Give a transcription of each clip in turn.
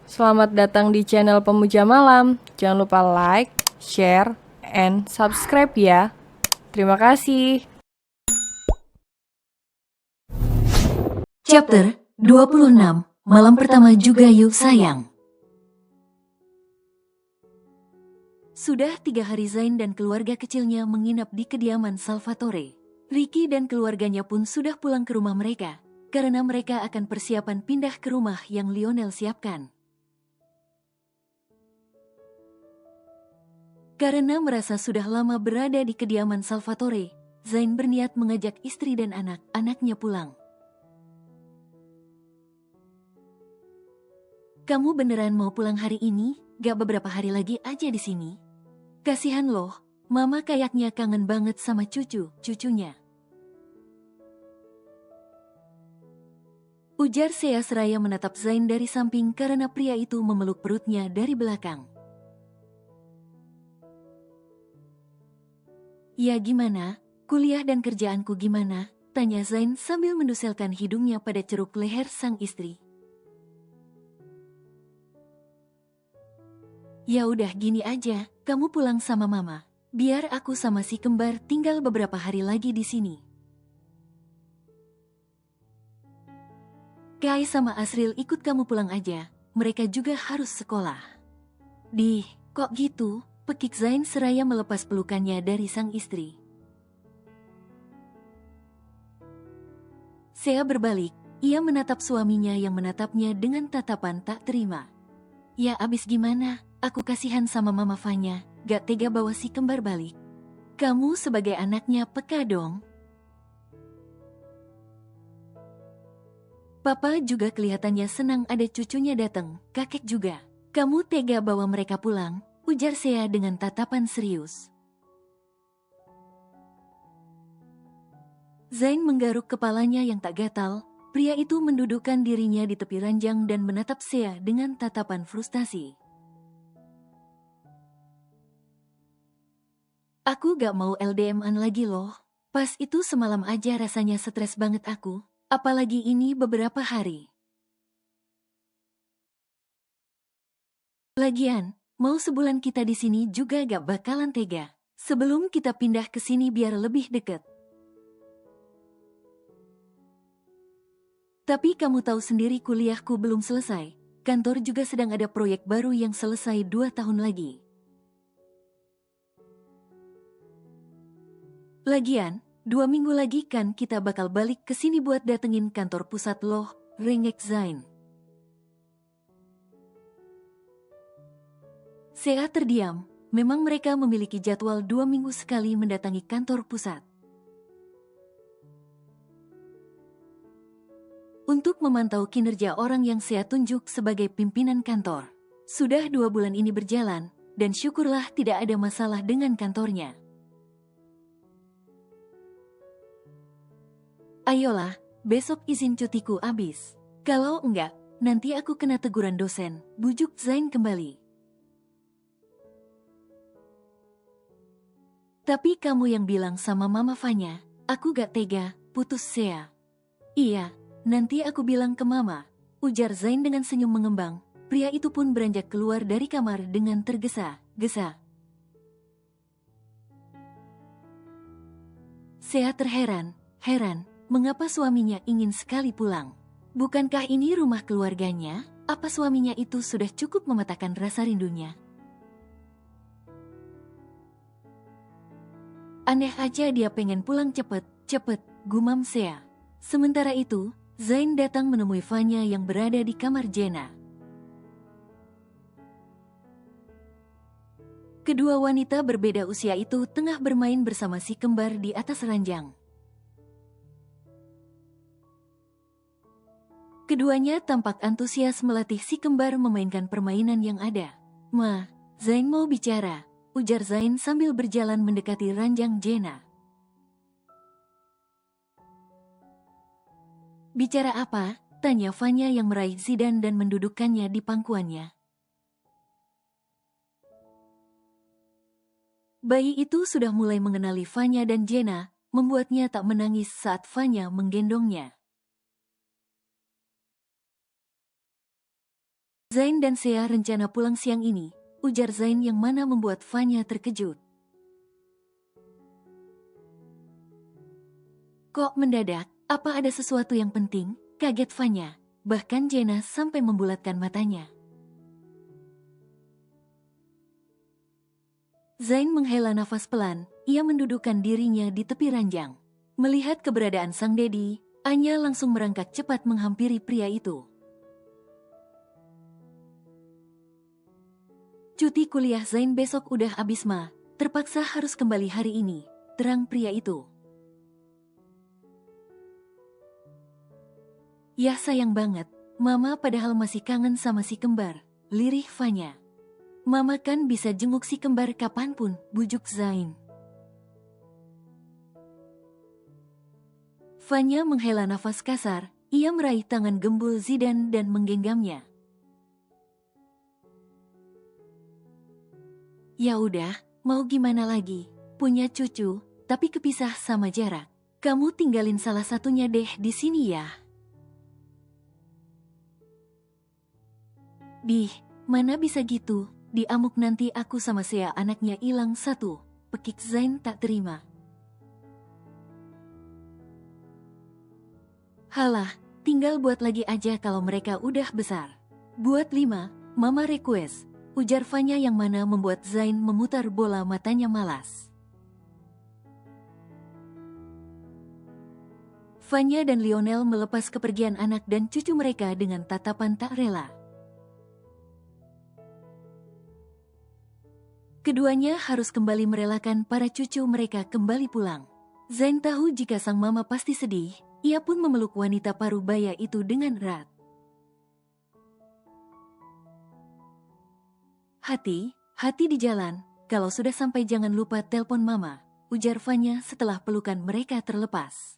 Selamat datang di channel Pemuja Malam. Jangan lupa like, share, and subscribe ya. Terima kasih. Chapter 26. Malam pertama juga yuk sayang. Sudah 3 hari Zain dan keluarga kecilnya menginap di kediaman Salvatore. Ricky dan keluarganya pun sudah pulang ke rumah mereka, karena mereka akan persiapan pindah ke rumah yang Lionel siapkan. Karena merasa sudah lama berada di kediaman Salvatore, Zain berniat mengajak istri dan anak-anaknya pulang. Kamu beneran mau pulang hari ini? Gak beberapa hari lagi aja di sini? Kasihan loh, mama kayaknya kangen banget sama cucunya. Ujar Sea seraya menatap Zain dari samping karena pria itu memeluk perutnya dari belakang. Ya gimana? Kuliah dan kerjaanku gimana? Tanya Zain sambil menduselkan hidungnya pada ceruk leher sang istri. Ya udah gini aja, kamu pulang sama mama. Biar aku sama si kembar tinggal beberapa hari lagi di sini. Kai sama Asril ikut kamu pulang aja, mereka juga harus sekolah. Kok gitu? Pekik Zain seraya melepas pelukannya dari sang istri. Sea berbalik, ia menatap suaminya yang menatapnya dengan tatapan tak terima. Ya abis gimana? Aku kasihan sama Mama Fanya, gak tega bawa si kembar balik. Kamu sebagai anaknya peka dong. Papa juga kelihatannya senang ada cucunya datang, kakek juga. Kamu tega bawa mereka pulang, ujar Sea dengan tatapan serius. Zain menggaruk kepalanya yang tak gatal, pria itu mendudukkan dirinya di tepi ranjang dan menatap Sea dengan tatapan frustasi. Aku gak mau LDM-an lagi loh. Pas itu semalam aja rasanya stres banget aku, apalagi ini beberapa hari. Lagian, mau sebulan kita di sini juga gak bakalan tega. Sebelum kita pindah ke sini biar lebih deket. Tapi kamu tahu sendiri kuliahku belum selesai. Kantor juga sedang ada proyek baru yang selesai 2 tahun lagi. Lagian, 2 minggu lagi kan kita bakal balik ke sini buat datengin kantor pusat loh, rengek Zain. Sea terdiam, memang mereka memiliki jadwal 2 minggu sekali mendatangi kantor pusat. Untuk memantau kinerja orang yang Sea tunjuk sebagai pimpinan kantor. Sudah 2 bulan ini berjalan, dan syukurlah tidak ada masalah dengan kantornya. Ayolah, besok izin cutiku habis. Kalau enggak, nanti aku kena teguran dosen, bujuk Zain kembali. Tapi kamu yang bilang sama Mama Fanya, aku gak tega, putus Sea. Iya, nanti aku bilang ke Mama, ujar Zain dengan senyum mengembang. Pria itu pun beranjak keluar dari kamar dengan tergesa-gesa. Sea terheran, mengapa suaminya ingin sekali pulang? Bukankah ini rumah keluarganya? Apa suaminya itu sudah cukup mematahkan rasa rindunya? Aneh aja dia pengen pulang cepet, gumam Sea. Sementara itu, Zain datang menemui Fanya yang berada di kamar Jenna. Kedua wanita berbeda usia itu tengah bermain bersama si kembar di atas ranjang. Keduanya tampak antusias melatih si kembar memainkan permainan yang ada. Ma, Zain mau bicara, ujar Zain sambil berjalan mendekati ranjang Jenna. Bicara apa? Tanya Fanya yang meraih Zidan dan mendudukkannya di pangkuannya. Bayi itu sudah mulai mengenali Fanya dan Jenna, membuatnya tak menangis saat Fanya menggendongnya. Zain dan Sea rencana pulang siang ini, ujar Zain yang mana membuat Fanya terkejut. Kok mendadak, apa ada sesuatu yang penting? Kaget Fanya, bahkan Jenna sampai membulatkan matanya. Zain menghela nafas pelan, ia mendudukkan dirinya di tepi ranjang. Melihat keberadaan sang Dedi, Anya langsung merangkak cepat menghampiri pria itu. Cuti kuliah Zain besok udah habis ma, terpaksa harus kembali hari ini, terang pria itu. Ya sayang banget, mama padahal masih kangen sama si kembar, lirih Fanya. Mama kan bisa jenguk si kembar kapanpun, bujuk Zain. Fanya menghela nafas kasar, ia meraih tangan gembul Zidan dan menggenggamnya. Ya udah, mau gimana lagi? Punya cucu, tapi kepisah sama jarak. Kamu tinggalin salah satunya deh di sini ya. Dih, mana bisa gitu? Diamuk nanti aku sama Sea anaknya hilang satu. Pekik Zain tak terima. Halah, tinggal buat lagi aja kalau mereka udah besar. Buat 5, mama request. Ujar Fanya yang mana membuat Zain memutar bola matanya malas. Fanya dan Lionel melepas kepergian anak dan cucu mereka dengan tatapan tak rela. Keduanya harus kembali merelakan para cucu mereka kembali pulang. Zain tahu jika sang mama pasti sedih, ia pun memeluk wanita parubaya itu dengan erat. Hati di jalan, kalau sudah sampai jangan lupa telpon mama, ujar Fanya setelah pelukan mereka terlepas.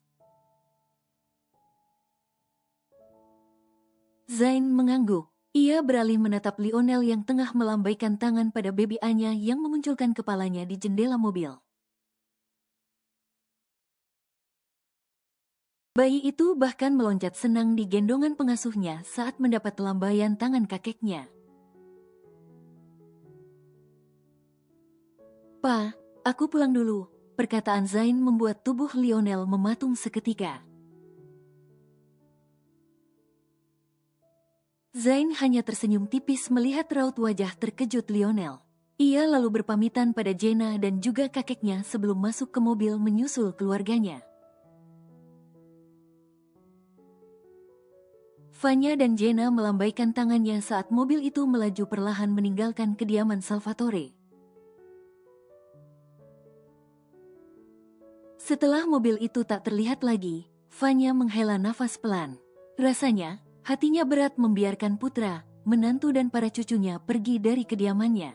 Zain mengangguk, ia beralih menatap Lionel yang tengah melambaikan tangan pada baby Anya yang memunculkan kepalanya di jendela mobil. Bayi itu bahkan meloncat senang di gendongan pengasuhnya saat mendapat lambaian tangan kakeknya. Pa, aku pulang dulu. Perkataan Zain membuat tubuh Lionel mematung seketika. Zain hanya tersenyum tipis melihat raut wajah terkejut Lionel. Ia lalu berpamitan pada Jenna dan juga kakeknya sebelum masuk ke mobil menyusul keluarganya. Fanya dan Jenna melambaikan tangannya saat mobil itu melaju perlahan meninggalkan kediaman Salvatore. Setelah mobil itu tak terlihat lagi, Fanya menghela nafas pelan. Rasanya, hatinya berat membiarkan putra, menantu dan para cucunya pergi dari kediamannya.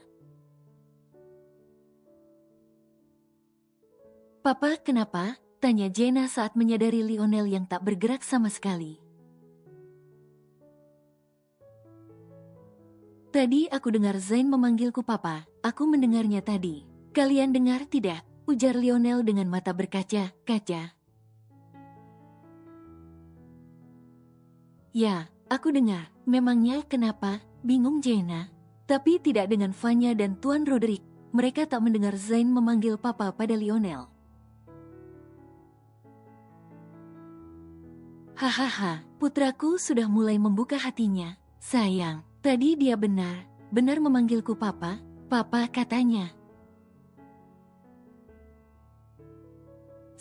Papa, kenapa? Tanya Jenna saat menyadari Lionel yang tak bergerak sama sekali. Tadi aku dengar Zain memanggilku papa, aku mendengarnya tadi. Kalian dengar tidak? Ujar Lionel dengan mata berkaca-kaca. Ya, aku dengar. Memangnya kenapa? Bingung Jenna. Tapi tidak dengan Fanya dan Tuan Roderick. Mereka tak mendengar Zain memanggil papa pada Lionel. Hahaha, putraku sudah mulai membuka hatinya. Sayang, tadi dia benar memanggilku papa, papa katanya.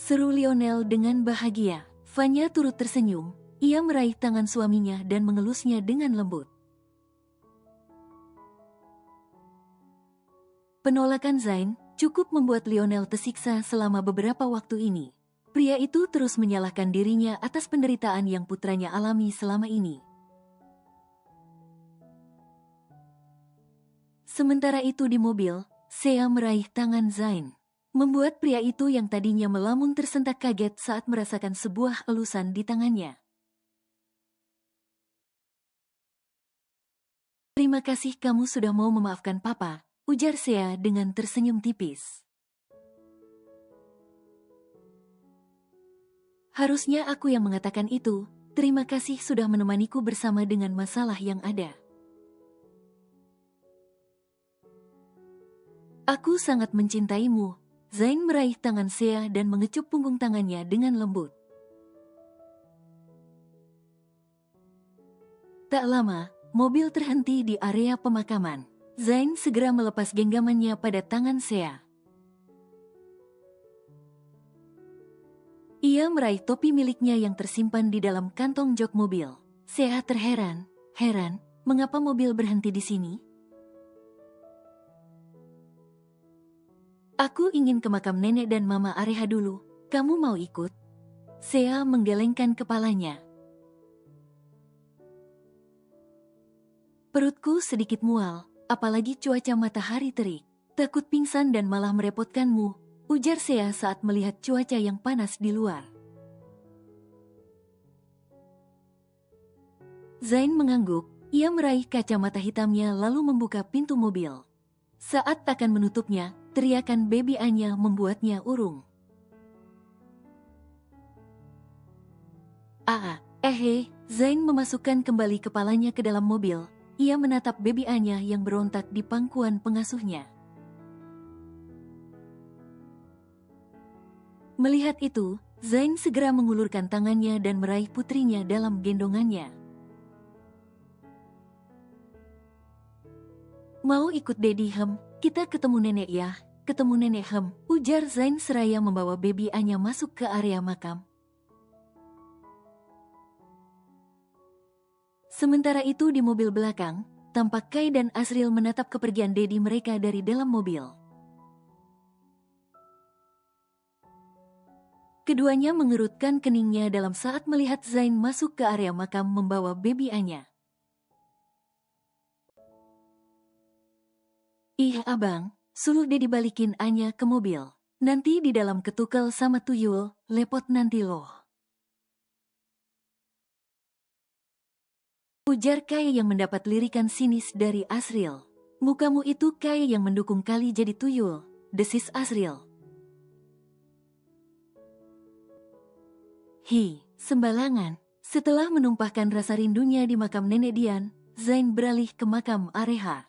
Seru Lionel dengan bahagia. Fanya turut tersenyum, ia meraih tangan suaminya dan mengelusnya dengan lembut. Penolakan Zain cukup membuat Lionel tersiksa selama beberapa waktu ini. Pria itu terus menyalahkan dirinya atas penderitaan yang putranya alami selama ini. Sementara itu di mobil, Sea meraih tangan Zain. Membuat pria itu yang tadinya melamun tersentak kaget saat merasakan sebuah elusan di tangannya. Terima kasih kamu sudah mau memaafkan papa, ujar Sea dengan tersenyum tipis. Harusnya aku yang mengatakan itu, terima kasih sudah menemaniku bersama dengan masalah yang ada. Aku sangat mencintaimu. Zain meraih tangan Sea dan mengecup punggung tangannya dengan lembut. Tak lama, mobil terhenti di area pemakaman. Zain segera melepas genggamannya pada tangan Sea. Ia meraih topi miliknya yang tersimpan di dalam kantong jok mobil. Sea terheran, mengapa mobil berhenti di sini? Aku ingin ke makam nenek dan mama Areha dulu. Kamu mau ikut? Sea menggelengkan kepalanya. Perutku sedikit mual, apalagi cuaca matahari terik. Takut pingsan dan malah merepotkanmu, ujar Sea saat melihat cuaca yang panas di luar. Zain mengangguk, ia meraih kacamata hitamnya lalu membuka pintu mobil. Saat akan menutupnya, teriakan baby Anya membuatnya urung. Zain memasukkan kembali kepalanya ke dalam mobil. Ia menatap baby Anya yang berontak di pangkuan pengasuhnya. Melihat itu, Zain segera mengulurkan tangannya dan meraih putrinya dalam gendongannya. Mau ikut Dedi Hem? Kita ketemu nenek ya. Ketemu nenek Hem, ujar Zain seraya membawa baby Anya masuk ke area makam. Sementara itu di mobil belakang, tampak Kai dan Asril menatap kepergian Dedi mereka dari dalam mobil. Keduanya mengerutkan keningnya dalam saat melihat Zain masuk ke area makam membawa baby Anya. Ih abang, suruh Dedi balikin Anya ke mobil. Nanti di dalam ketukel sama tuyul, lepot nanti loh. Ujar Kai yang mendapat lirikan sinis dari Asril. Mukamu itu Kai yang mendukung kali jadi tuyul, desis Asril. Sembalangan. Setelah menumpahkan rasa rindunya di makam nenek Dian, Zain beralih ke makam Areha.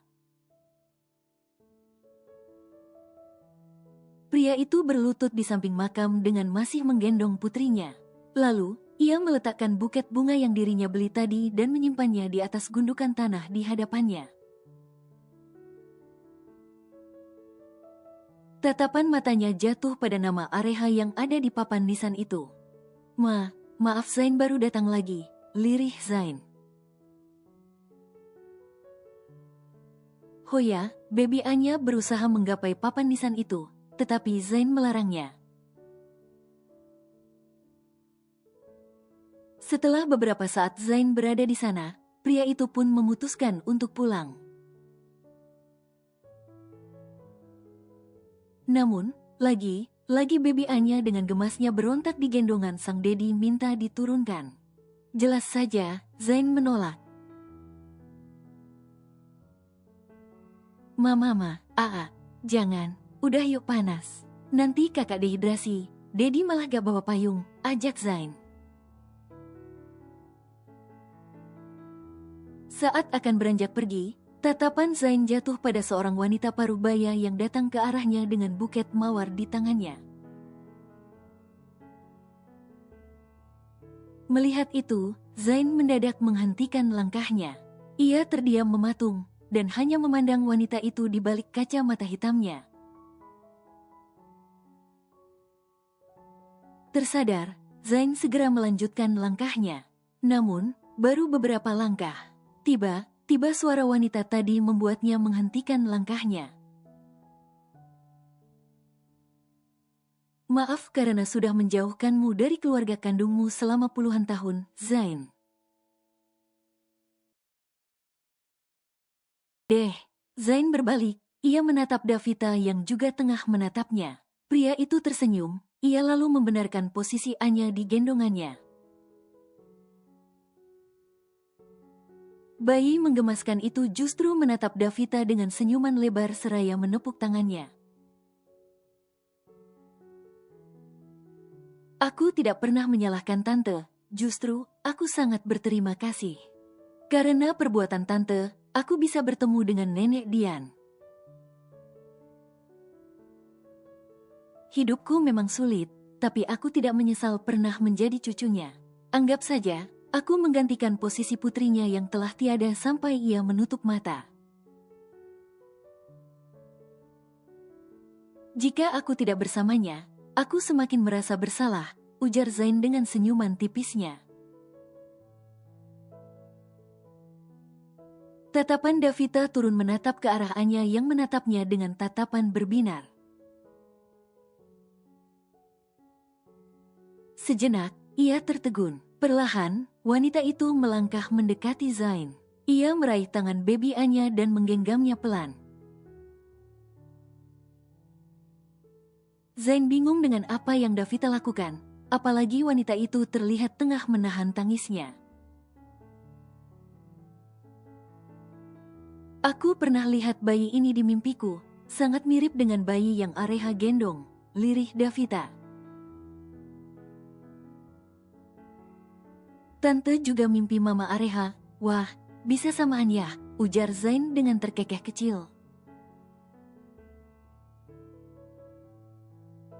Pria itu berlutut di samping makam dengan masih menggendong putrinya. Lalu, ia meletakkan buket bunga yang dirinya beli tadi dan menyimpannya di atas gundukan tanah di hadapannya. Tatapan matanya jatuh pada nama Areha yang ada di papan nisan itu. Maaf Zain baru datang lagi, lirih Zain. Hoya, baby Anya berusaha menggapai papan nisan itu, tetapi Zain melarangnya. Setelah beberapa saat Zain berada di sana, pria itu pun memutuskan untuk pulang. Namun, lagi baby Anya dengan gemasnya berontak di gendongan sang Dedi minta diturunkan. Jelas saja, Zain menolak. Mama, jangan, udah yuk panas. Nanti kakak dehidrasi, Dedi malah gak bawa payung, ajak Zain. Saat akan beranjak pergi, tatapan Zain jatuh pada seorang wanita parubaya yang datang ke arahnya dengan buket mawar di tangannya. Melihat itu, Zain mendadak menghentikan langkahnya. Ia terdiam mematung, dan hanya memandang wanita itu di balik kaca mata hitamnya. Tersadar, Zain segera melanjutkan langkahnya. Namun, baru beberapa langkah. Tiba suara wanita tadi membuatnya menghentikan langkahnya. Maaf karena sudah menjauhkanmu dari keluarga kandungmu selama puluhan tahun, Zain. Zain berbalik, ia menatap Davita yang juga tengah menatapnya. Pria itu tersenyum, ia lalu membenarkan posisi Anya di gendongannya. Bayi menggemaskan itu justru menatap Davita dengan senyuman lebar seraya menepuk tangannya. Aku tidak pernah menyalahkan tante, justru aku sangat berterima kasih. Karena perbuatan tante, aku bisa bertemu dengan nenek Dian. Hidupku memang sulit, tapi aku tidak menyesal pernah menjadi cucunya. Anggap saja, aku menggantikan posisi putrinya yang telah tiada sampai ia menutup mata. Jika aku tidak bersamanya, aku semakin merasa bersalah, ujar Zain dengan senyuman tipisnya. Tatapan Davita turun menatap ke arah Anya yang menatapnya dengan tatapan berbinar. Sejenak, ia tertegun. Perlahan, wanita itu melangkah mendekati Zain. Ia meraih tangan baby Anya dan menggenggamnya pelan. Zain bingung dengan apa yang Davita lakukan, apalagi wanita itu terlihat tengah menahan tangisnya. Aku pernah lihat bayi ini di mimpiku, sangat mirip dengan bayi yang Areha gendong, lirih Davita. Tante juga mimpi Mama Areha. Wah, bisa samaan ya, ujar Zain dengan terkekeh kecil.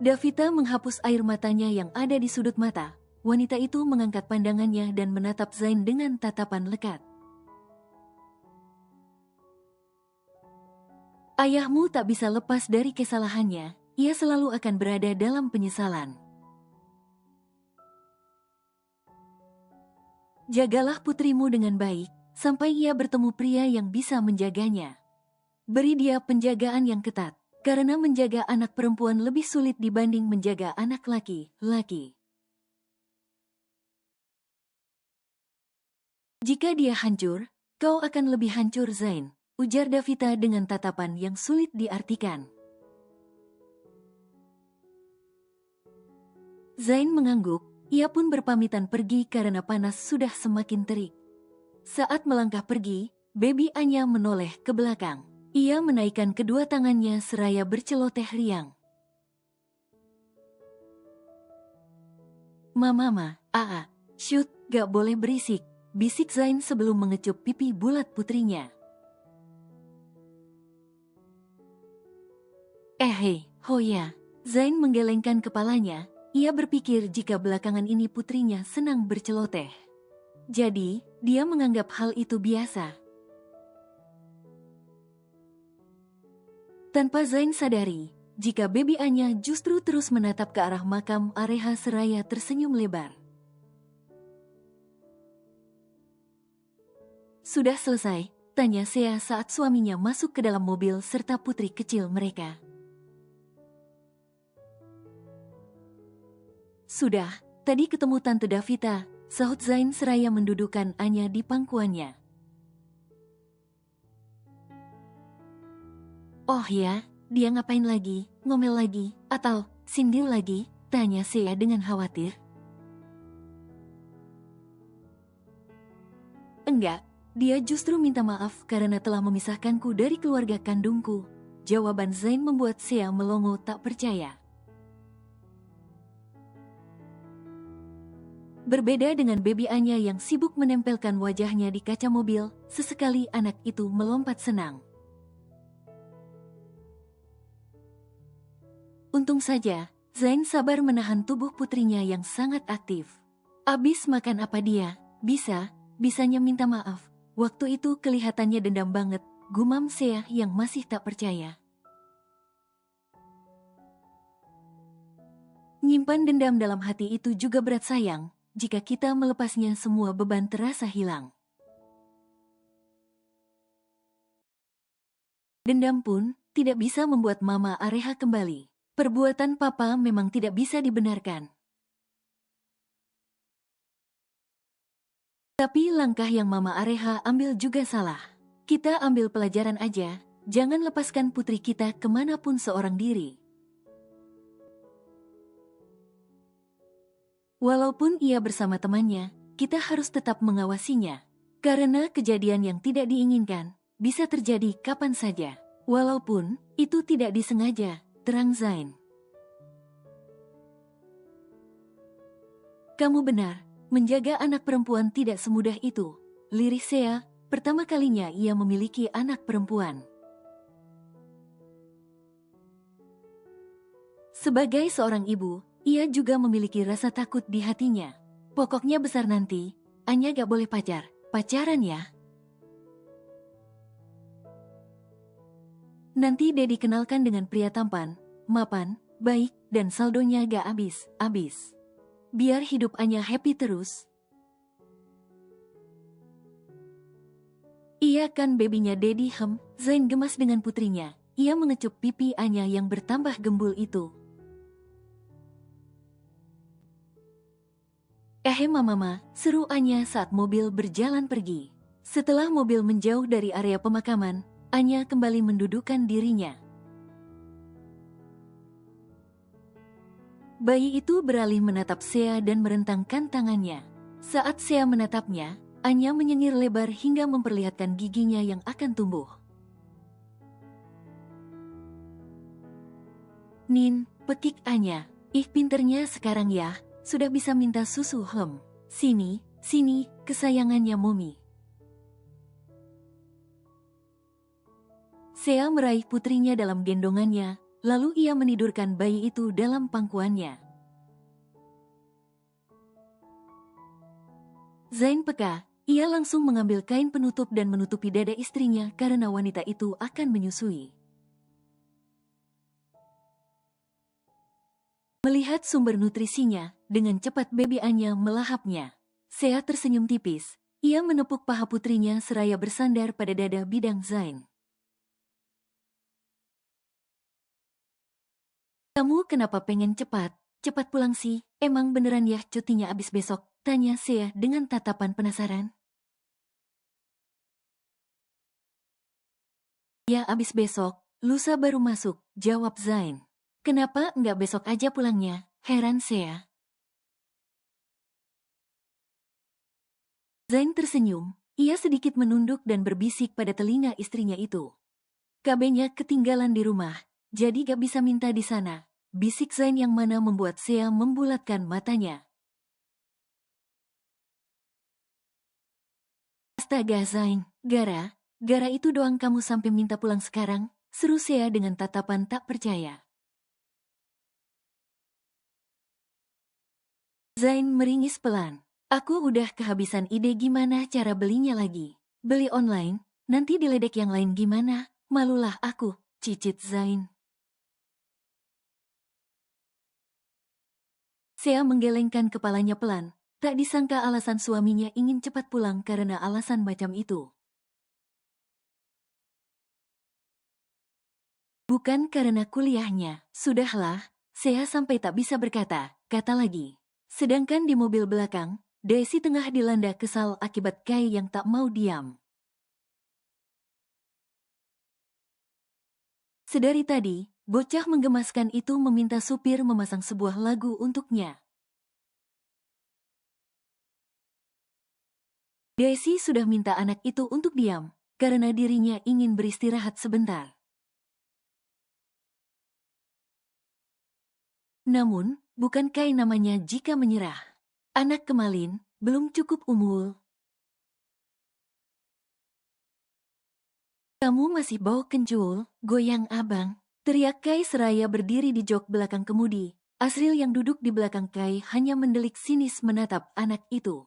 Davita menghapus air matanya yang ada di sudut mata. Wanita itu mengangkat pandangannya dan menatap Zain dengan tatapan lekat. Ayahmu tak bisa lepas dari kesalahannya, ia selalu akan berada dalam penyesalan. Jagalah putrimu dengan baik, sampai ia bertemu pria yang bisa menjaganya. Beri dia penjagaan yang ketat, karena menjaga anak perempuan lebih sulit dibanding menjaga anak laki-laki. Jika dia hancur, kau akan lebih hancur Zain, ujar Davita dengan tatapan yang sulit diartikan. Zain mengangguk, ia pun berpamitan pergi karena panas sudah semakin terik. Saat melangkah pergi, baby Anya menoleh ke belakang. Ia menaikkan kedua tangannya seraya berceloteh riang. Mama, shoot, gak boleh berisik, bisik Zain sebelum mengecup pipi bulat putrinya. Hoya. Zain menggelengkan kepalanya, ia berpikir jika belakangan ini putrinya senang berceloteh. Jadi, dia menganggap hal itu biasa. Tanpa Zain sadari, jika baby Anya justru terus menatap ke arah makam Areha seraya tersenyum lebar. Sudah selesai, tanya Sea saat suaminya masuk ke dalam mobil serta putri kecil mereka. Sudah, tadi ketemu Tante Davita, sahut Zain seraya mendudukan Anya di pangkuannya. Oh ya, dia ngapain lagi, ngomel lagi, atau sindir lagi, tanya Sea dengan khawatir. Enggak, dia justru minta maaf karena telah memisahkanku dari keluarga kandungku. Jawaban Zain membuat Sea melongo tak percaya. Berbeda dengan baby Anya yang sibuk menempelkan wajahnya di kaca mobil, sesekali anak itu melompat senang. Untung saja, Zain sabar menahan tubuh putrinya yang sangat aktif. Abis makan apa dia, bisanya minta maaf. Waktu itu kelihatannya dendam banget, gumam Sea yang masih tak percaya. Nyimpan dendam dalam hati itu juga berat sayang. Jika kita melepasnya semua beban terasa hilang. Dendam pun tidak bisa membuat Mama Areha kembali. Perbuatan Papa memang tidak bisa dibenarkan. Tapi langkah yang Mama Areha ambil juga salah. Kita ambil pelajaran aja, jangan lepaskan putri kita kemanapun seorang diri. Walaupun ia bersama temannya, kita harus tetap mengawasinya. Karena kejadian yang tidak diinginkan, bisa terjadi kapan saja. Walaupun itu tidak disengaja, terang Zain. Kamu benar, menjaga anak perempuan tidak semudah itu. Lirih Sea, pertama kalinya ia memiliki anak perempuan. Sebagai seorang ibu, ia juga memiliki rasa takut di hatinya. Pokoknya besar nanti, Anya gak boleh pacaran ya. Nanti Dedi kenalkan dengan pria tampan, mapan, baik, dan saldonya gak habis. Biar hidup Anya happy terus. Iya kan babynya Dedi Zain gemas dengan putrinya. Ia mengecup pipi Anya yang bertambah gembul itu. Mama, seru Anya saat mobil berjalan pergi. Setelah mobil menjauh dari area pemakaman, Anya kembali mendudukkan dirinya. Bayi itu beralih menatap Sea dan merentangkan tangannya. Saat Sea menatapnya, Anya menyengir lebar hingga memperlihatkan giginya yang akan tumbuh. Nin, pekik Anya. Ih pinternya sekarang ya, sudah bisa minta susu Sini, kesayangannya Momi. Sea meraih putrinya dalam gendongannya, lalu ia menidurkan bayi itu dalam pangkuannya. Zain peka, ia langsung mengambil kain penutup dan menutupi dada istrinya karena wanita itu akan menyusui. Melihat sumber nutrisinya, dengan cepat baby Anya melahapnya. Sea tersenyum tipis, ia menepuk paha putrinya seraya bersandar pada dada bidang Zain. Kamu kenapa pengen cepat pulang sih? Emang beneran ya cutinya abis besok? Tanya Sea dengan tatapan penasaran. Ya abis besok, lusa baru masuk, jawab Zain. Kenapa nggak besok aja pulangnya? Heran Sea. Zain tersenyum, ia sedikit menunduk dan berbisik pada telinga istrinya itu. KB-nya ketinggalan di rumah, jadi gak bisa minta di sana. Bisik Zain yang mana membuat Sea membulatkan matanya. Astaga Zain, gara itu doang kamu sampai minta pulang sekarang, seru Sea dengan tatapan tak percaya. Zain meringis pelan. Aku udah kehabisan ide gimana cara belinya lagi. Beli online, nanti diledek yang lain gimana? Malulah aku, cicit Zain. Sea menggelengkan kepalanya pelan. Tak disangka alasan suaminya ingin cepat pulang karena alasan macam itu. Bukan karena kuliahnya. Sudahlah, Sea sampai tak bisa berkata, kata lagi. Sedangkan di mobil belakang, Daisy tengah dilanda kesal akibat Kai yang tak mau diam. Sedari tadi, bocah menggemaskan itu meminta supir memasang sebuah lagu untuknya. Daisy sudah minta anak itu untuk diam, karena dirinya ingin beristirahat sebentar. Namun, bukan Kai namanya jika menyerah. Anak kemalin, belum cukup umur. Kamu masih bau kencul, goyang abang. Teriak Kai seraya berdiri di jok belakang kemudi. Asril yang duduk di belakang Kai hanya mendelik sinis menatap anak itu.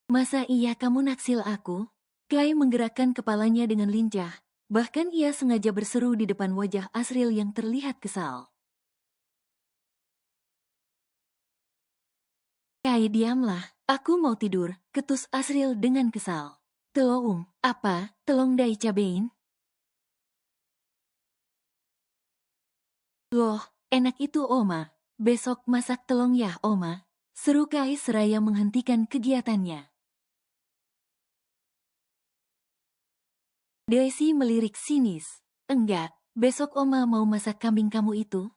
Masa iya kamu naksil aku? Kai menggerakkan kepalanya dengan lincah. Bahkan ia sengaja berseru di depan wajah Asril yang terlihat kesal. Kai diamlah, aku mau tidur, ketus Asril dengan kesal. Telong, apa, telong dai cabein? Loh, enak itu Oma. Besok masak telong ya Oma. Seru Kai seraya menghentikan kegiatannya. Daisy melirik sinis. Enggak, besok Oma mau masak kambing kamu itu.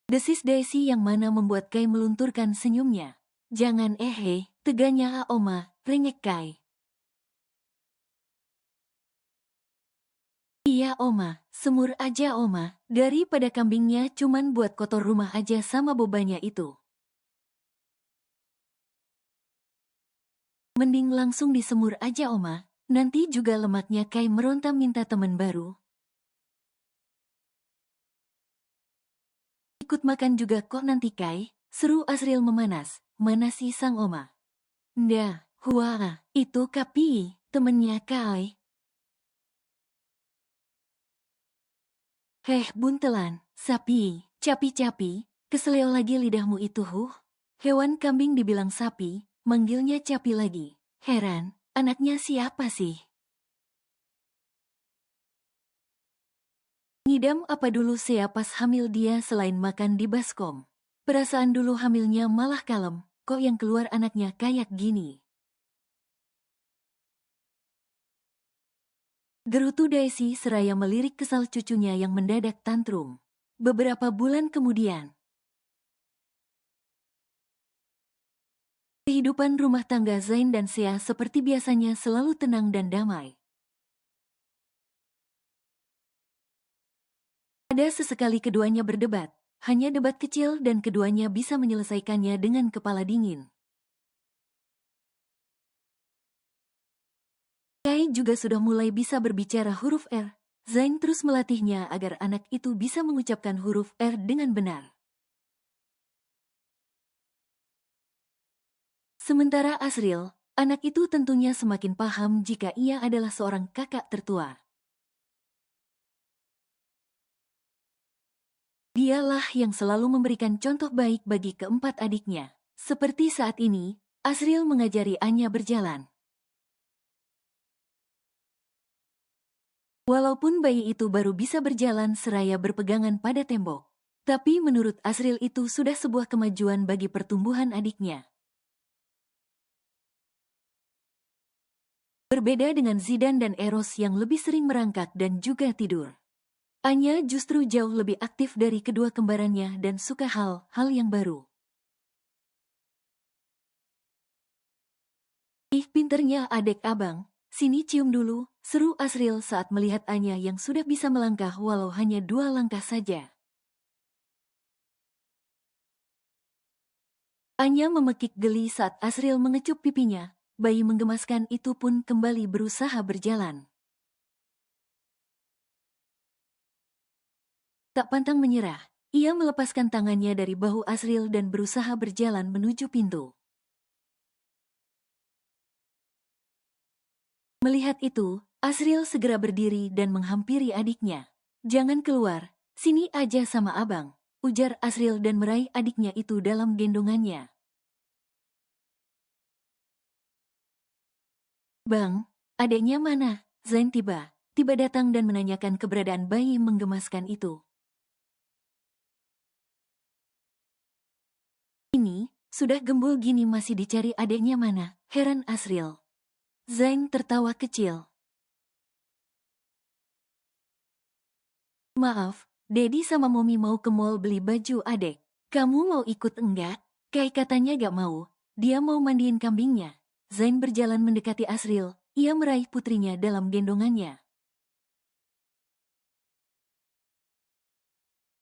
Desis Daisy yang mana membuat Kai melunturkan senyumnya. Jangan teganya Oma, rengek Kai. Iya Oma, semur aja Oma, daripada kambingnya cuman buat kotor rumah aja sama bobanya itu. Mending langsung disemur aja Oma, nanti juga lemaknya Kai meronta minta teman baru. Ikut makan juga kok nanti Kai, seru Asriel memanas, mana si sang oma. Ndah, hua, itu Kapi, temennya Kai. Heh buntelan, sapi, capi-capi, keseleo lagi lidahmu itu Hewan kambing dibilang sapi, manggilnya capi lagi. Heran, anaknya siapa sih? Ngidam apa dulu Sea pas hamil dia selain makan di baskom? Perasaan dulu hamilnya malah kalem, kok yang keluar anaknya kayak gini? Gerutu Daisy seraya melirik kesal cucunya yang mendadak tantrum. Beberapa bulan kemudian, kehidupan rumah tangga Zain dan Sea seperti biasanya selalu tenang dan damai. Ada sesekali keduanya berdebat, hanya debat kecil dan keduanya bisa menyelesaikannya dengan kepala dingin. Kai juga sudah mulai bisa berbicara huruf R. Zain terus melatihnya agar anak itu bisa mengucapkan huruf R dengan benar. Sementara Asriel, anak itu tentunya semakin paham jika ia adalah seorang kakak tertua. Dialah yang selalu memberikan contoh baik bagi keempat adiknya. Seperti saat ini, Asriel mengajari Anya berjalan. Walaupun bayi itu baru bisa berjalan seraya berpegangan pada tembok, tapi menurut Asriel itu sudah sebuah kemajuan bagi pertumbuhan adiknya. Berbeda dengan Zidan dan Eros yang lebih sering merangkak dan juga tidur. Anya justru jauh lebih aktif dari kedua kembarannya dan suka hal-hal yang baru. Ih pinternya adek abang, sini cium dulu, seru Asriel saat melihat Anya yang sudah bisa melangkah walau hanya 2 langkah saja. Anya memekik geli saat Asriel mengecup pipinya, bayi menggemaskan itu pun kembali berusaha berjalan. Tak pantang menyerah, ia melepaskan tangannya dari bahu Asriel dan berusaha berjalan menuju pintu. Melihat itu, Asriel segera berdiri dan menghampiri adiknya. Jangan keluar, sini aja sama abang, ujar Asriel dan meraih adiknya itu dalam gendongannya. Bang, adiknya mana? Zain tiba datang dan menanyakan keberadaan bayi menggemaskan itu. Ini, sudah gembul gini masih dicari adiknya mana? Heran Asriel. Zain tertawa kecil. Maaf, Dedi sama Momi mau ke mall beli baju adek. Kamu mau ikut enggak? Kai katanya gak mau, dia mau mandiin kambingnya. Zain berjalan mendekati Asriel, ia meraih putrinya dalam gendongannya.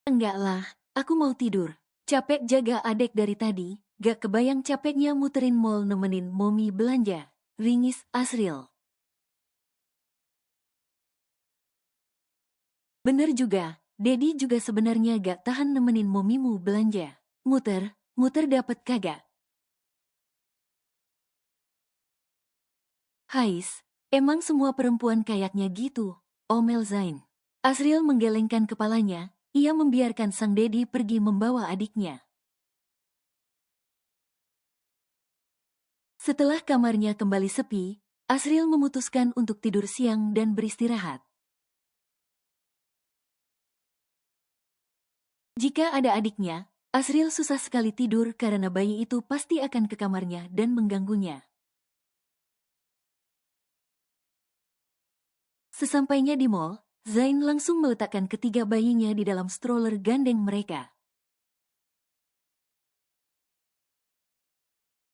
Enggak lah, aku mau tidur. Capek jaga adek dari tadi, gak kebayang capeknya muterin mall nemenin Momi belanja. Ringis Asriel. Bener juga, Dedi juga sebenarnya gak tahan nemenin Momimu belanja. Muter dapet kagak? Hais, emang semua perempuan kayaknya gitu, omel Zain. Asriel menggelengkan kepalanya, ia membiarkan sang Dedi pergi membawa adiknya. Setelah kamarnya kembali sepi, Asriel memutuskan untuk tidur siang dan beristirahat. Jika ada adiknya, Asriel susah sekali tidur karena bayi itu pasti akan ke kamarnya dan mengganggunya. Sesampainya di mall, Zain langsung meletakkan ketiga bayinya di dalam stroller gandeng mereka.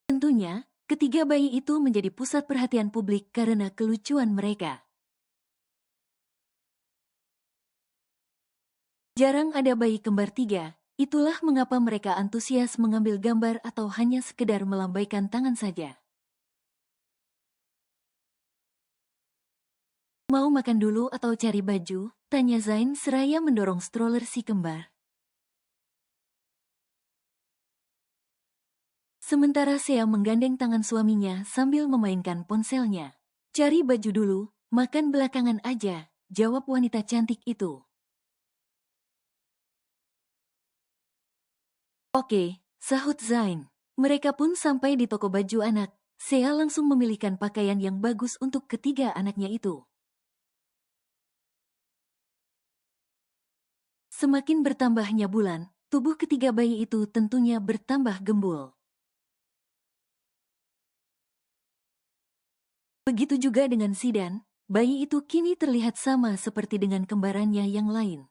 Tentunya, ketiga bayi itu menjadi pusat perhatian publik karena kelucuan mereka. Jarang ada bayi kembar tiga, itulah mengapa mereka antusias mengambil gambar atau hanya sekedar melambaikan tangan saja. Mau makan dulu atau cari baju? Tanya Zain seraya mendorong stroller si kembar. Sementara Sea menggandeng tangan suaminya sambil memainkan ponselnya. Cari baju dulu, makan belakangan aja, jawab wanita cantik itu. Oke, sahut Zain. Mereka pun sampai di toko baju anak. Sea langsung memilihkan pakaian yang bagus untuk ketiga anaknya itu. Semakin bertambahnya bulan, tubuh ketiga bayi itu tentunya bertambah gembul. Begitu juga dengan Sidan, bayi itu kini terlihat sama seperti dengan kembarannya yang lain.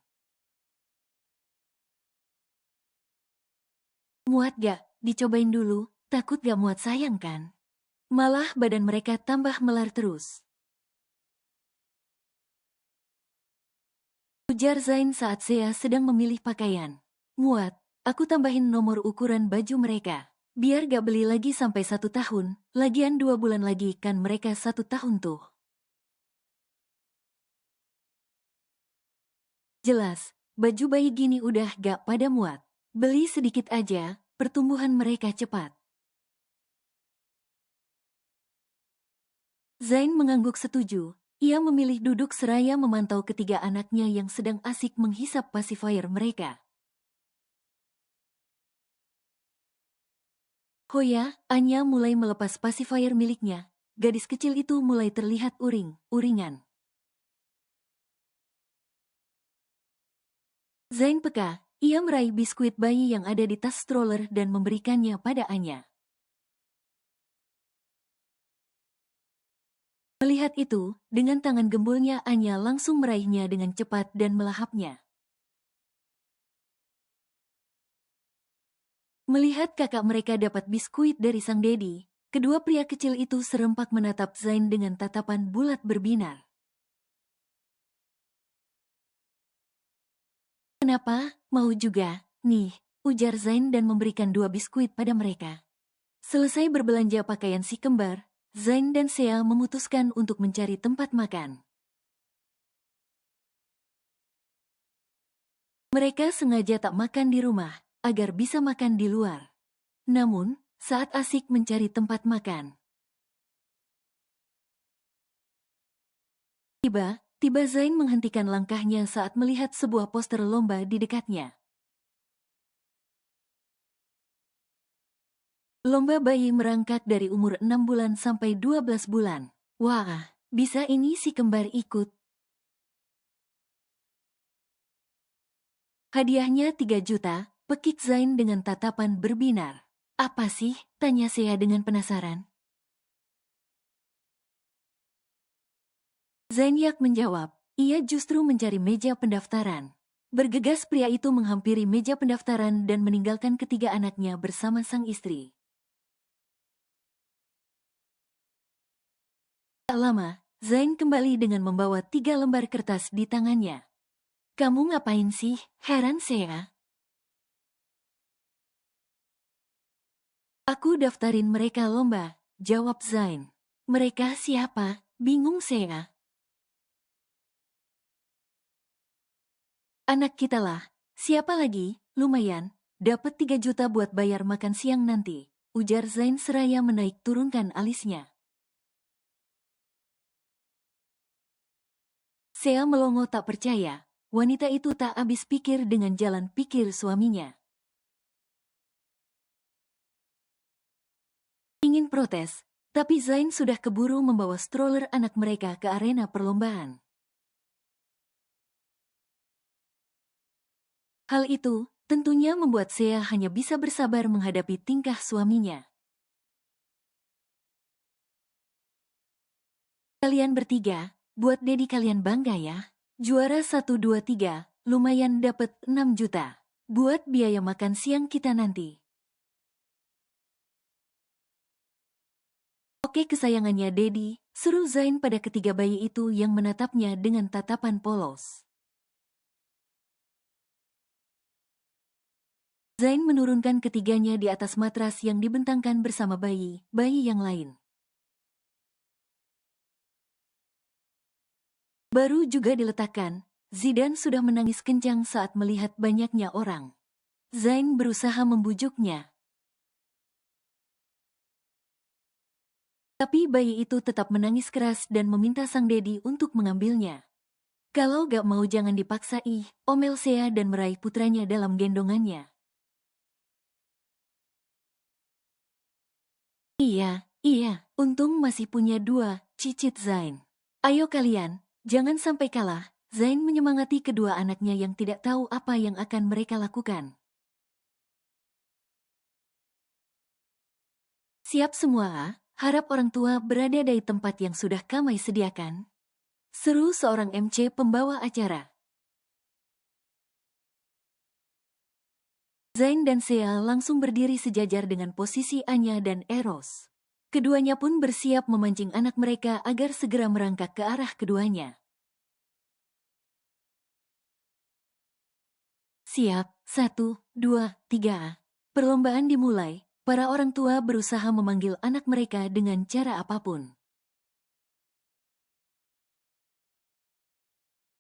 Muat gak? Dicobain dulu, takut gak muat sayang kan? Malah badan mereka tambah melar terus. Ujar Zain saat Sea sedang memilih pakaian. Muat, aku tambahin nomor ukuran baju mereka. Biar gak beli lagi sampai 1 tahun, lagian 2 bulan lagi kan mereka 1 tahun tuh. Jelas, baju bayi gini udah gak pada muat. Beli sedikit aja, pertumbuhan mereka cepat. Zain mengangguk setuju. Ia memilih duduk seraya memantau ketiga anaknya yang sedang asik menghisap pacifier mereka. Hoya, Anya mulai melepas pacifier miliknya. Gadis kecil itu mulai terlihat uringan. Zain peka, ia meraih biskuit bayi yang ada di tas stroller dan memberikannya pada Anya. Melihat itu, dengan tangan gembulnya Anya langsung meraihnya dengan cepat dan melahapnya. Melihat kakak mereka dapat biskuit dari sang dedi, kedua pria kecil itu serempak menatap Zain dengan tatapan bulat berbinar. Kenapa? Mau juga? Nih, ujar Zain dan memberikan 2 biskuit pada mereka. Selesai berbelanja pakaian si kembar, Zain dan Sea memutuskan untuk mencari tempat makan. Mereka sengaja tak makan di rumah, agar bisa makan di luar. Namun, saat asik mencari tempat makan, tiba Zain menghentikan langkahnya saat melihat sebuah poster lomba di dekatnya. Lomba bayi merangkak dari umur 6 bulan sampai 12 bulan. Wah, bisa ini si kembar ikut. Hadiahnya 3 juta, pekik Zain dengan tatapan berbinar. Apa sih? Tanya Sea dengan penasaran. Zain Yak menjawab, ia justru mencari meja pendaftaran. Bergegas pria itu menghampiri meja pendaftaran dan meninggalkan ketiga anaknya bersama sang istri. Tak lama, Zain kembali dengan membawa 3 lembar kertas di tangannya. Kamu ngapain sih? Heran Sea. Aku daftarin mereka lomba, jawab Zain. Mereka siapa? Bingung Sea. Anak kita lah. Siapa lagi? Lumayan. Dapat 3 juta buat bayar makan siang nanti. Ujar Zain seraya menaik turunkan alisnya. Sea melongo tak percaya. Wanita itu tak habis pikir dengan jalan pikir suaminya. Ingin protes, tapi Zain sudah keburu membawa stroller anak mereka ke arena perlombaan. Hal itu tentunya membuat Sea hanya bisa bersabar menghadapi tingkah suaminya. Kalian bertiga, buat dedi kalian bangga ya. Juara 1, 2, 3, lumayan dapat 6 juta. Buat biaya makan siang kita nanti. Oke kesayangannya Dedi, seru Zain pada ketiga bayi itu yang menatapnya dengan tatapan polos. Zain menurunkan ketiganya di atas matras yang dibentangkan bersama bayi yang lain. Baru juga diletakkan, Zidane sudah menangis kencang saat melihat banyaknya orang. Zain berusaha membujuknya. Tapi bayi itu tetap menangis keras dan meminta sang dedi untuk mengambilnya. Kalau gak mau jangan dipaksa omel Sea dan meraih putranya dalam gendongannya. Iya, untung masih punya 2, cicit Zain. Ayo kalian, jangan sampai kalah. Zain menyemangati kedua anaknya yang tidak tahu apa yang akan mereka lakukan. Siap semua, harap orang tua berada di tempat yang sudah kami sediakan. Seru seorang MC pembawa acara. Zain dan Sea langsung berdiri sejajar dengan posisi Anya dan Eros. Keduanya pun bersiap memancing anak mereka agar segera merangkak ke arah keduanya. Siap, 1, 2, 3. Perlombaan dimulai. Para orang tua berusaha memanggil anak mereka dengan cara apapun.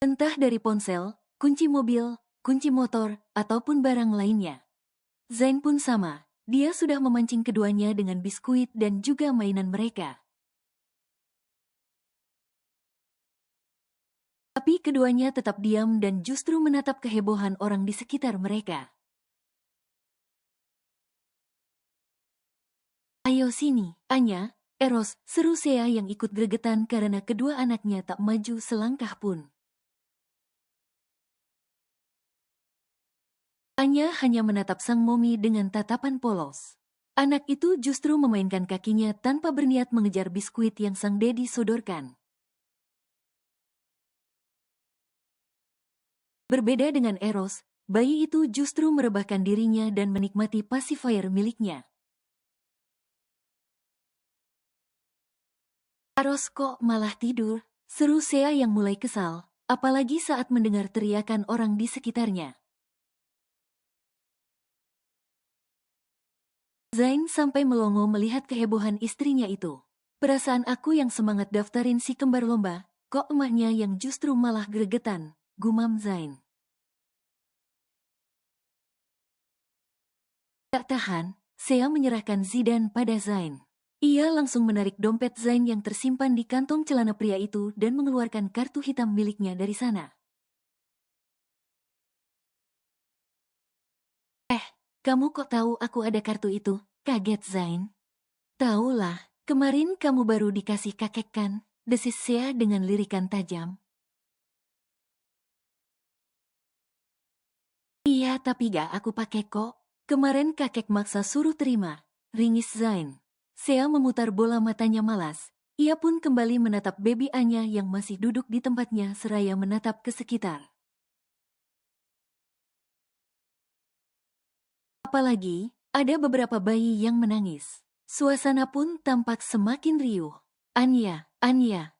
Entah dari ponsel, kunci mobil, kunci motor, ataupun barang lainnya. Zain pun sama, dia sudah memancing keduanya dengan biskuit dan juga mainan mereka. Tapi keduanya tetap diam dan justru menatap kehebohan orang di sekitar mereka. Ayo sini, Anya, Eros, seru Sea yang ikut gregetan karena kedua anaknya tak maju selangkah pun. Anya hanya menatap sang momi dengan tatapan polos. Anak itu justru memainkan kakinya tanpa berniat mengejar biskuit yang sang dedi sodorkan. Berbeda dengan Eros, bayi itu justru merebahkan dirinya dan menikmati pacifier miliknya. Eros kok malah tidur? Seru Sea yang mulai kesal, apalagi saat mendengar teriakan orang di sekitarnya. Zain sampai melongo melihat kehebohan istrinya itu. Perasaan aku yang semangat daftarin si kembar lomba, kok emaknya yang justru malah gregetan, gumam Zain. Tak tahan, Sea menyerahkan Zidane pada Zain. Ia langsung menarik dompet Zain yang tersimpan di kantong celana pria itu dan mengeluarkan kartu hitam miliknya dari sana. Kamu kok tahu aku ada kartu itu? Kaget Zain. Tahulah, kemarin kamu baru dikasih kakek kan? Desis Sea dengan lirikan tajam. Iya tapi gak aku pakai kok. Kemarin kakek maksa suruh terima. Ringis Zain. Sea memutar bola matanya malas. Ia pun kembali menatap baby Anya yang masih duduk di tempatnya seraya menatap ke sekitar. Apalagi, ada beberapa bayi yang menangis. Suasana pun tampak semakin riuh. Anya,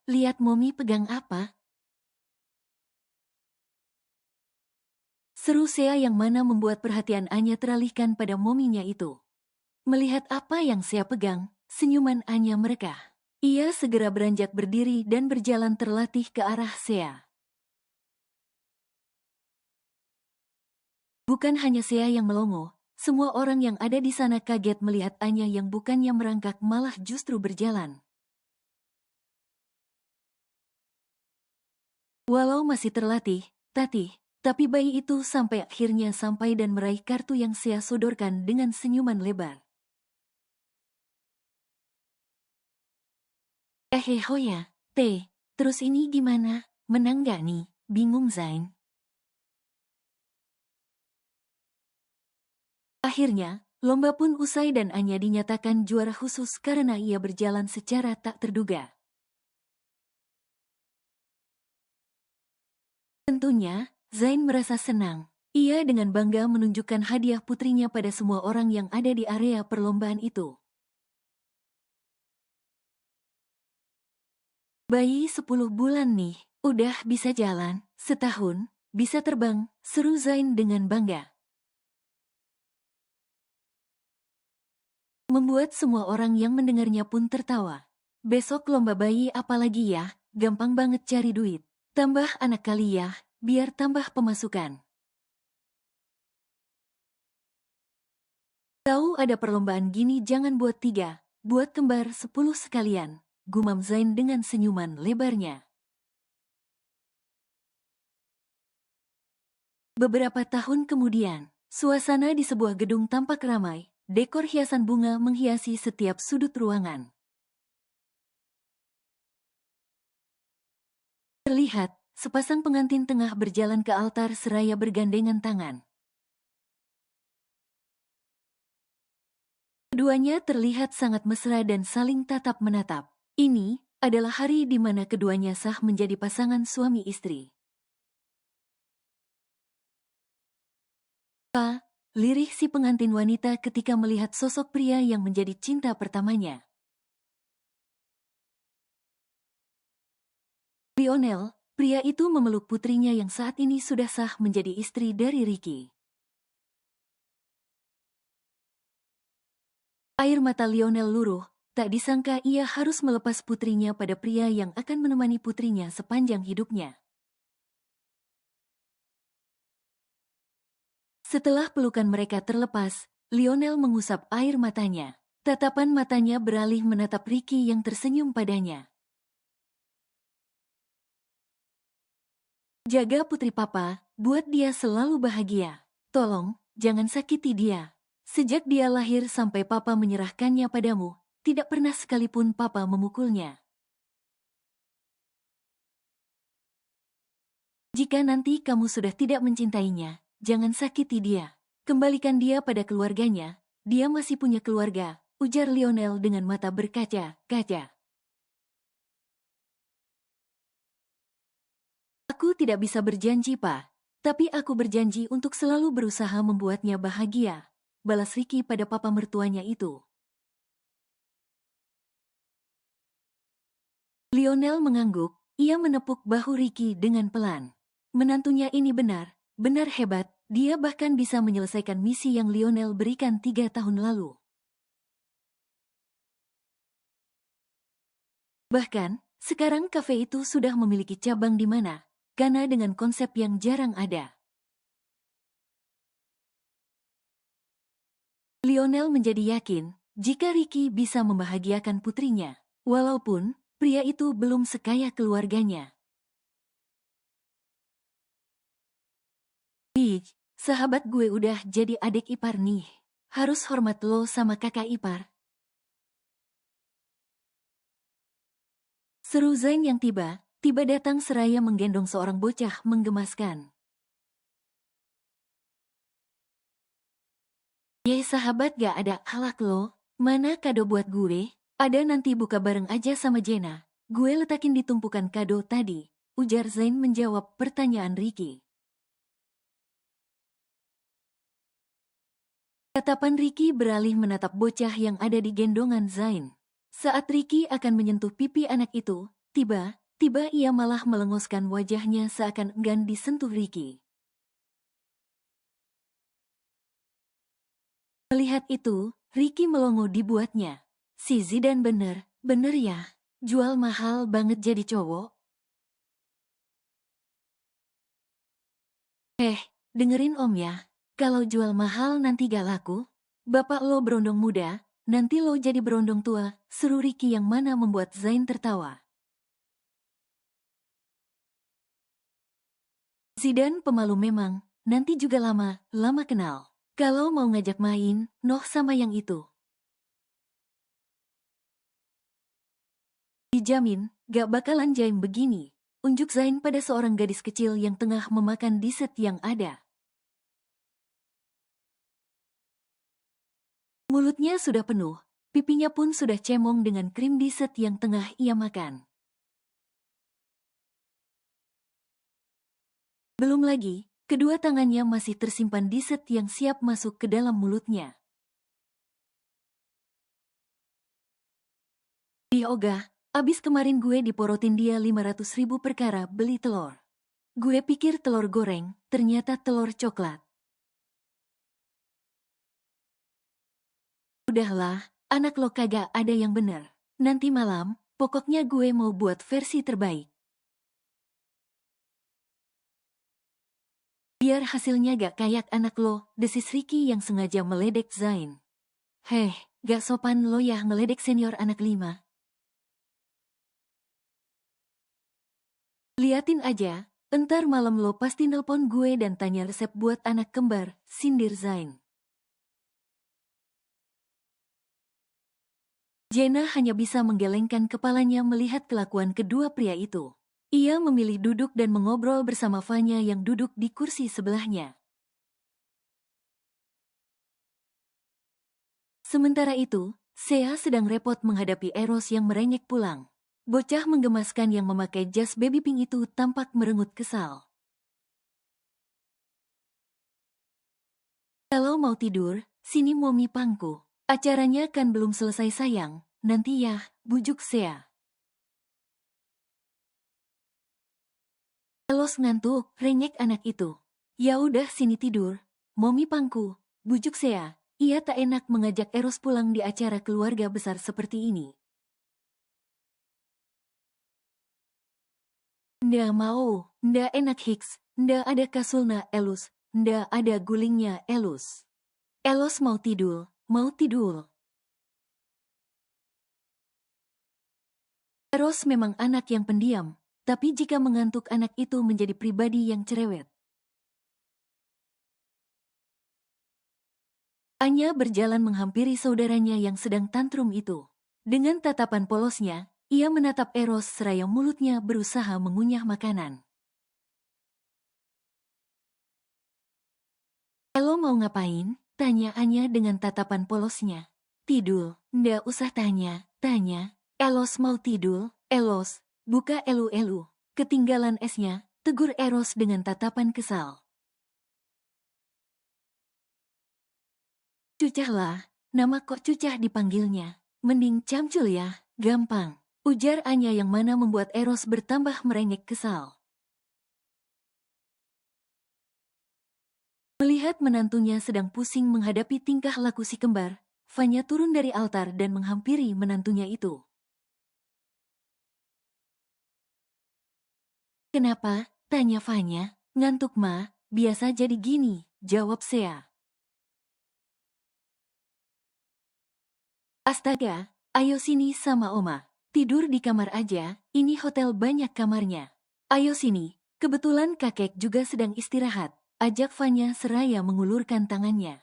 lihat Momi pegang apa? Seru Sea yang mana membuat perhatian Anya teralihkan pada mominya itu. Melihat apa yang Sea pegang, senyuman Anya merekah. Ia segera beranjak berdiri dan berjalan terlatih ke arah Sea. Bukan hanya Sea yang melongo, semua orang yang ada di sana kaget melihat Anya yang bukannya merangkak malah justru berjalan. Walau masih terlatih, tapi bayi itu sampai akhirnya sampai dan meraih kartu yang Sea sodorkan dengan senyuman lebar. Hoya, terus ini gimana? Menang gak nih? Bingung Zain. Akhirnya, lomba pun usai dan Anya dinyatakan juara khusus karena ia berjalan secara tak terduga. Tentunya, Zain merasa senang. Ia dengan bangga menunjukkan hadiah putrinya pada semua orang yang ada di area perlombaan itu. Bayi 10 bulan nih, udah bisa jalan, setahun, bisa terbang, seru Zain dengan bangga. Membuat semua orang yang mendengarnya pun tertawa. Besok lomba bayi apalagi ya, gampang banget cari duit. Tambah anak kali ya, biar tambah pemasukan. Tahu ada perlombaan gini jangan buat 3, buat kembar 10 sekalian, gumam Zain dengan senyuman lebarnya. Beberapa tahun kemudian, suasana di sebuah gedung tampak ramai, dekor hiasan bunga menghiasi setiap sudut ruangan. Terlihat, sepasang pengantin tengah berjalan ke altar seraya bergandengan tangan. Keduanya terlihat sangat mesra dan saling tatap menatap. Ini adalah hari di mana keduanya sah menjadi pasangan suami istri. Lirih si pengantin wanita ketika melihat sosok pria yang menjadi cinta pertamanya. Lionel, pria itu memeluk putrinya yang saat ini sudah sah menjadi istri dari Ricky. Air mata Lionel luruh, tak disangka ia harus melepas putrinya pada pria yang akan menemani putrinya sepanjang hidupnya. Setelah pelukan mereka terlepas, Lionel mengusap air matanya. Tatapan matanya beralih menatap Ricky yang tersenyum padanya. Jaga putri papa, buat dia selalu bahagia. Tolong, jangan sakiti dia. Sejak dia lahir sampai papa menyerahkannya padamu, tidak pernah sekalipun papa memukulnya. Jika nanti kamu sudah tidak mencintainya, jangan sakiti dia. Kembalikan dia pada keluarganya, dia masih punya keluarga, ujar Lionel dengan mata berkaca-kaca. Aku tidak bisa berjanji, Pak. Tapi aku berjanji untuk selalu berusaha membuatnya bahagia. Balas Ricky pada papa mertuanya itu. Lionel mengangguk, ia menepuk bahu Ricky dengan pelan. Menantunya ini benar hebat, dia bahkan bisa menyelesaikan misi yang Lionel berikan 3 tahun lalu. Bahkan, sekarang kafe itu sudah memiliki cabang di mana, karena dengan konsep yang jarang ada. Lionel menjadi yakin, jika Ricky bisa membahagiakan putrinya, walaupun pria itu belum sekaya keluarganya. Sahabat gue udah jadi adik ipar nih. Harus hormat lo sama kakak ipar. Seru Zain yang tiba datang seraya menggendong seorang bocah menggemaskan. Ye sahabat gak ada halak lo, mana kado buat gue? Ada nanti buka bareng aja sama Jenna. Gue letakin di tumpukan kado tadi, ujar Zain menjawab pertanyaan Ricky. Tatapan Ricky beralih menatap bocah yang ada di gendongan Zain. Saat Ricky akan menyentuh pipi anak itu, tiba-tiba ia malah melengoskan wajahnya seakan enggan disentuh Ricky. Melihat itu, Ricky melongo dibuatnya. Si Zidan bener ya, jual mahal banget jadi cowok. Dengerin om ya, kalau jual mahal nanti gak laku. Bapak lo berondong muda, nanti lo jadi berondong tua, seru Ricky yang mana membuat Zain tertawa. Zidan pemalu memang, nanti juga lama kenal. Kalau mau ngajak main, noh sama yang itu. Dijamin, gak bakalan jaim begini. Unjuk Zain pada seorang gadis kecil yang tengah memakan dessert yang ada. Mulutnya sudah penuh, pipinya pun sudah cemong dengan krim dessert yang tengah ia makan. Belum lagi, kedua tangannya masih tersimpan dessert yang siap masuk ke dalam mulutnya. Ogah, abis kemarin gue diporotin dia 500.000 perkara beli telur. Gue pikir telur goreng, ternyata telur coklat. Udahlah, anak lo kagak ada yang bener. Nanti malam, pokoknya gue mau buat versi terbaik. Biar hasilnya gak kayak anak lo, desis Ricky yang sengaja meledek Zain. Heh, gak sopan lo ya ngeledek senior anak 5. Liatin aja, entar malam lo pasti nelpon gue dan tanya resep buat anak kembar, sindir Zain. Jenna hanya bisa menggelengkan kepalanya melihat kelakuan kedua pria itu. Ia memilih duduk dan mengobrol bersama Vanya yang duduk di kursi sebelahnya. Sementara itu, Sea sedang repot menghadapi Eros yang merengek pulang. Bocah menggemaskan yang memakai jas baby pink itu tampak merengut kesal. Kalau mau tidur, sini Momi pangku. Acaranya kan belum selesai sayang, nanti ya, bujuk Sea. Elos ngantuk, rengek anak itu. Ya udah sini tidur, Momi pangku, bujuk Sea. Ia tak enak mengajak Eros pulang di acara keluarga besar seperti ini. Nda mau, nda enak Hicks, nda ada kasulna Elus, nda ada gulingnya Elus. Elos mau tidur, mau tidur. Eros memang anak yang pendiam, tapi jika mengantuk anak itu menjadi pribadi yang cerewet. Anya berjalan menghampiri saudaranya yang sedang tantrum itu. Dengan tatapan polosnya, ia menatap Eros seraya mulutnya berusaha mengunyah makanan. Elo mau ngapain? Tanya Anya dengan tatapan polosnya. Tidur, ndak usah tanya, tanya. Elos mau tidur, Elos, buka elu-elu. Ketinggalan esnya, tegur Eros dengan tatapan kesal. Cucahlah, nama kok Cucah dipanggilnya. Mending Camcul ya, gampang. Ujar Anya yang mana membuat Eros bertambah merengek kesal. Melihat menantunya sedang pusing menghadapi tingkah laku si kembar, Vanya turun dari altar dan menghampiri menantunya itu. Kenapa? Tanya Vanya. Ngantuk ma, biasa jadi gini, jawab Sea. Astaga, ayo sini sama Oma. Tidur di kamar aja, ini hotel banyak kamarnya. Ayo sini, kebetulan kakek juga sedang istirahat. Ajak Vanya seraya mengulurkan tangannya.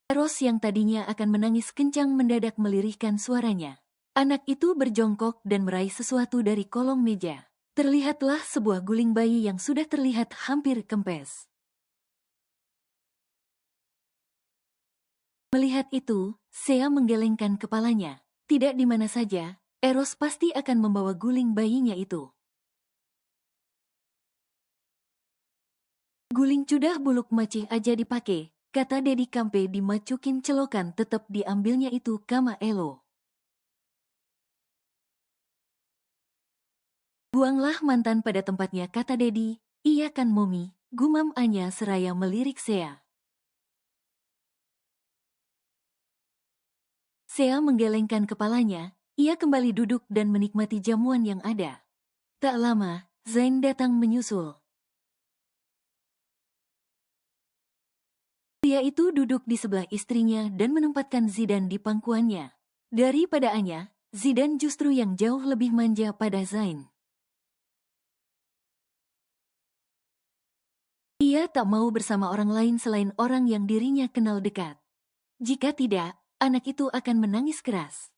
Eros yang tadinya akan menangis kencang mendadak melirihkan suaranya. Anak itu berjongkok dan meraih sesuatu dari kolong meja. Terlihatlah sebuah guling bayi yang sudah terlihat hampir kempes. Melihat itu, Sea menggelengkan kepalanya. Tidak di mana saja, Eros pasti akan membawa guling bayinya itu. Guling cudah buluk macih aja dipakai, kata Dedi Kampe dimacukin celokan tetap diambilnya itu kama elo. Buanglah mantan pada tempatnya kata Dedi, iya kan Momi, gumam Anya seraya melirik Sea. Sea menggelengkan kepalanya, ia kembali duduk dan menikmati jamuan yang ada. Tak lama, Zain datang menyusul. Pria itu duduk di sebelah istrinya dan menempatkan Zidan di pangkuannya. Daripada Anya, Zidan justru yang jauh lebih manja pada Zain. Ia tak mau bersama orang lain selain orang yang dirinya kenal dekat. Jika tidak, anak itu akan menangis keras.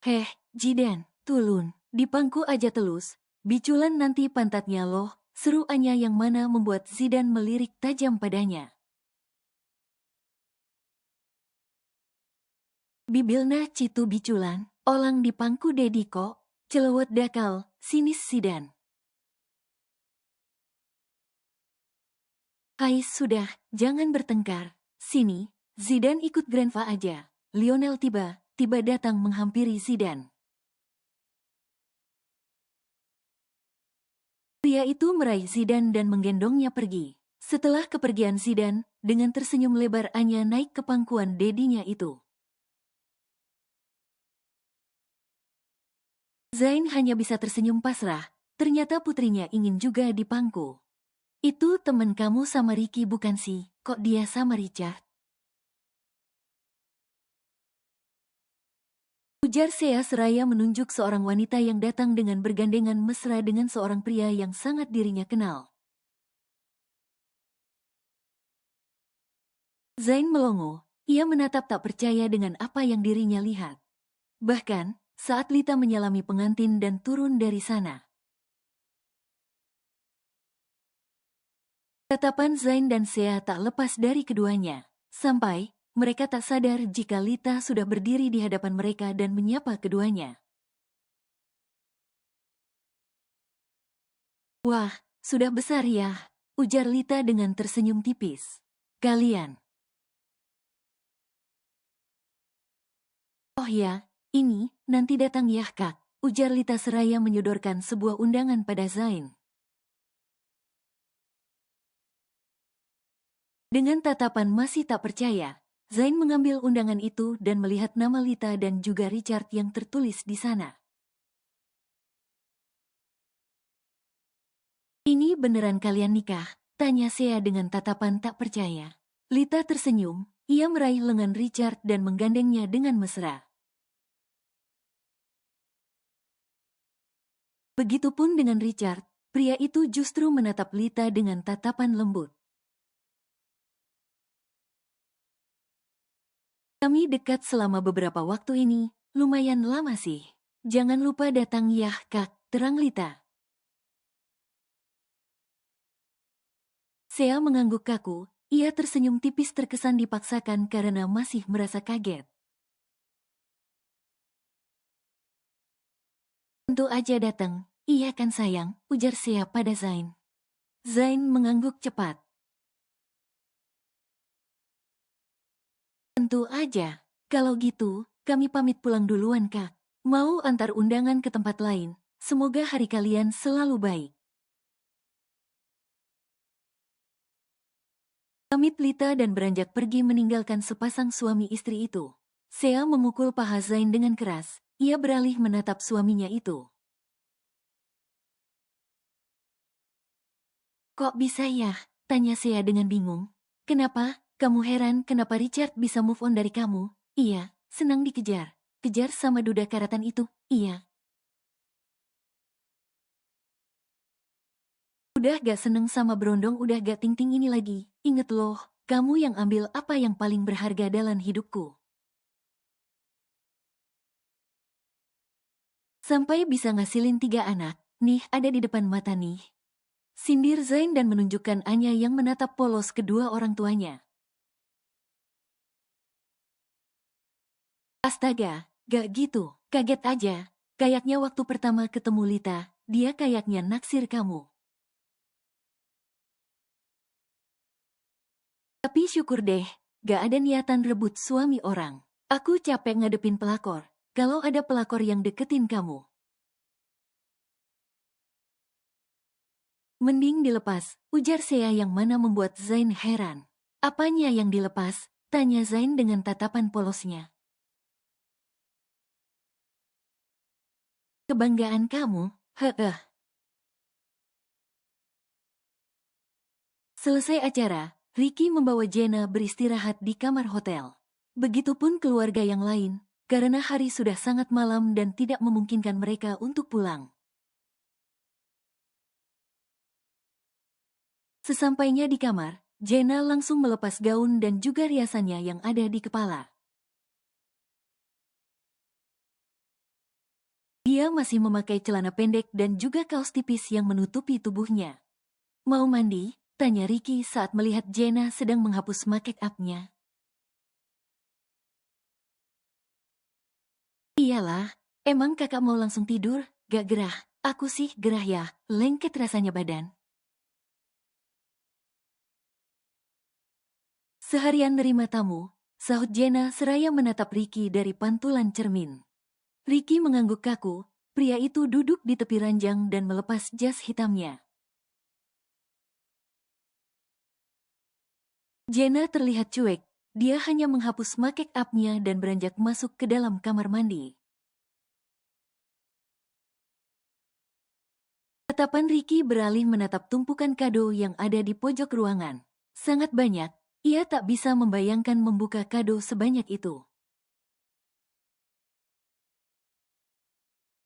Heh, Zidan, tulun, di pangku aja telus, biculan nanti pantatnya loh. Seru Anya yang mana membuat Zidan melirik tajam padanya. Bibilna citu biculan, olang di pangku Dedi kok, celewet dakal, sinis Zidan. Hai sudah, jangan bertengkar. Sini, Zidan ikut Grandpa aja. Lionel tiba datang menghampiri Zidan. Pria itu meraih Zidan dan menggendongnya pergi. Setelah kepergian Zidan, dengan tersenyum lebar Anya naik ke pangkuan dedinya itu. Zain hanya bisa tersenyum pasrah, ternyata putrinya ingin juga dipangku. Itu temen kamu sama Ricky bukan sih? Kok dia sama Richard? Ujar Sea seraya menunjuk seorang wanita yang datang dengan bergandengan mesra dengan seorang pria yang sangat dirinya kenal. Zain melongo, ia menatap tak percaya dengan apa yang dirinya lihat. Bahkan, saat Lita menyalami pengantin dan turun dari sana. Tatapan Zain dan Sea tak lepas dari keduanya, sampai mereka tak sadar jika Lita sudah berdiri di hadapan mereka dan menyapa keduanya. Wah, sudah besar ya, ujar Lita dengan tersenyum tipis. Kalian. Oh ya, ini, nanti datang ya kak, ujar Lita seraya menyodorkan sebuah undangan pada Zain. Dengan tatapan masih tak percaya, Zain mengambil undangan itu dan melihat nama Lita dan juga Richard yang tertulis di sana. Ini beneran kalian nikah? Tanya Sea dengan tatapan tak percaya. Lita tersenyum, ia meraih lengan Richard dan menggandengnya dengan mesra. Begitupun dengan Richard, pria itu justru menatap Lita dengan tatapan lembut. Kami dekat selama beberapa waktu ini, lumayan lama sih. Jangan lupa datang ya kak, terang Lita. Sea mengangguk kaku, ia tersenyum tipis terkesan dipaksakan karena masih merasa kaget. Tentu aja datang, iya kan sayang, ujar Sea pada Zain. Zain mengangguk cepat. Tentu aja, kalau gitu, kami pamit pulang duluan kak. Mau antar undangan ke tempat lain, semoga hari kalian selalu baik. Pamit Lita dan beranjak pergi meninggalkan sepasang suami istri itu. Sea memukul paha Zain dengan keras, ia beralih menatap suaminya itu. Kok bisa ya? Tanya Sea dengan bingung. Kenapa? Kamu heran kenapa Richard bisa move on dari kamu? Iya, senang dikejar. Kejar sama duda karatan itu, iya. Udah gak seneng sama berondong udah gak ting-ting ini lagi. Ingat loh, kamu yang ambil apa yang paling berharga dalam hidupku. Sampai bisa ngasilin 3 anak, nih ada di depan mata nih. Sindir Zain dan menunjukkan Anya yang menatap polos kedua orang tuanya. Astaga, gak gitu, kaget aja. Kayaknya waktu pertama ketemu Lita, dia kayaknya naksir kamu. Tapi syukur deh, gak ada niatan rebut suami orang. Aku capek ngadepin pelakor, kalau ada pelakor yang deketin kamu. Mending dilepas, ujar Sea yang mana membuat Zain heran. Apanya yang dilepas? Tanya Zain dengan tatapan polosnya. Kebanggaan kamu? Heeh. Selesai acara, Ricky membawa Jenna beristirahat di kamar hotel. Begitupun keluarga yang lain, karena hari sudah sangat malam dan tidak memungkinkan mereka untuk pulang. Sesampainya di kamar, Jenna langsung melepas gaun dan juga riasannya yang ada di kepala. Dia masih memakai celana pendek dan juga kaos tipis yang menutupi tubuhnya. Mau mandi? Tanya Ricky saat melihat Jenna sedang menghapus make up-nya. Iyalah, emang kakak mau langsung tidur? Gak gerah, aku sih gerah ya, lengket rasanya badan. Seharian nerima tamu, sahut Jenna seraya menatap Ricky dari pantulan cermin. Ricky mengangguk kaku, pria itu duduk di tepi ranjang dan melepas jas hitamnya. Jenna terlihat cuek, dia hanya menghapus make up-nya dan beranjak masuk ke dalam kamar mandi. Tatapan Ricky beralih menatap tumpukan kado yang ada di pojok ruangan. Sangat banyak, ia tak bisa membayangkan membuka kado sebanyak itu.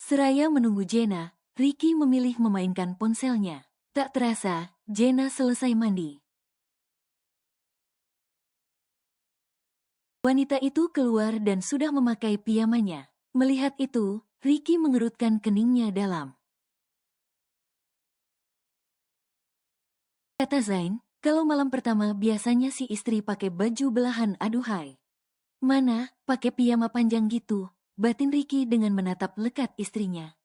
Seraya menunggu Jenna, Ricky memilih memainkan ponselnya. Tak terasa, Jenna selesai mandi. Wanita itu keluar dan sudah memakai piyamanya. Melihat itu, Ricky mengerutkan keningnya dalam. Kata Zain, kalau malam pertama biasanya si istri pakai baju belahan aduhai. Mana, pakai piyama panjang gitu, batin Ricky dengan menatap lekat istrinya.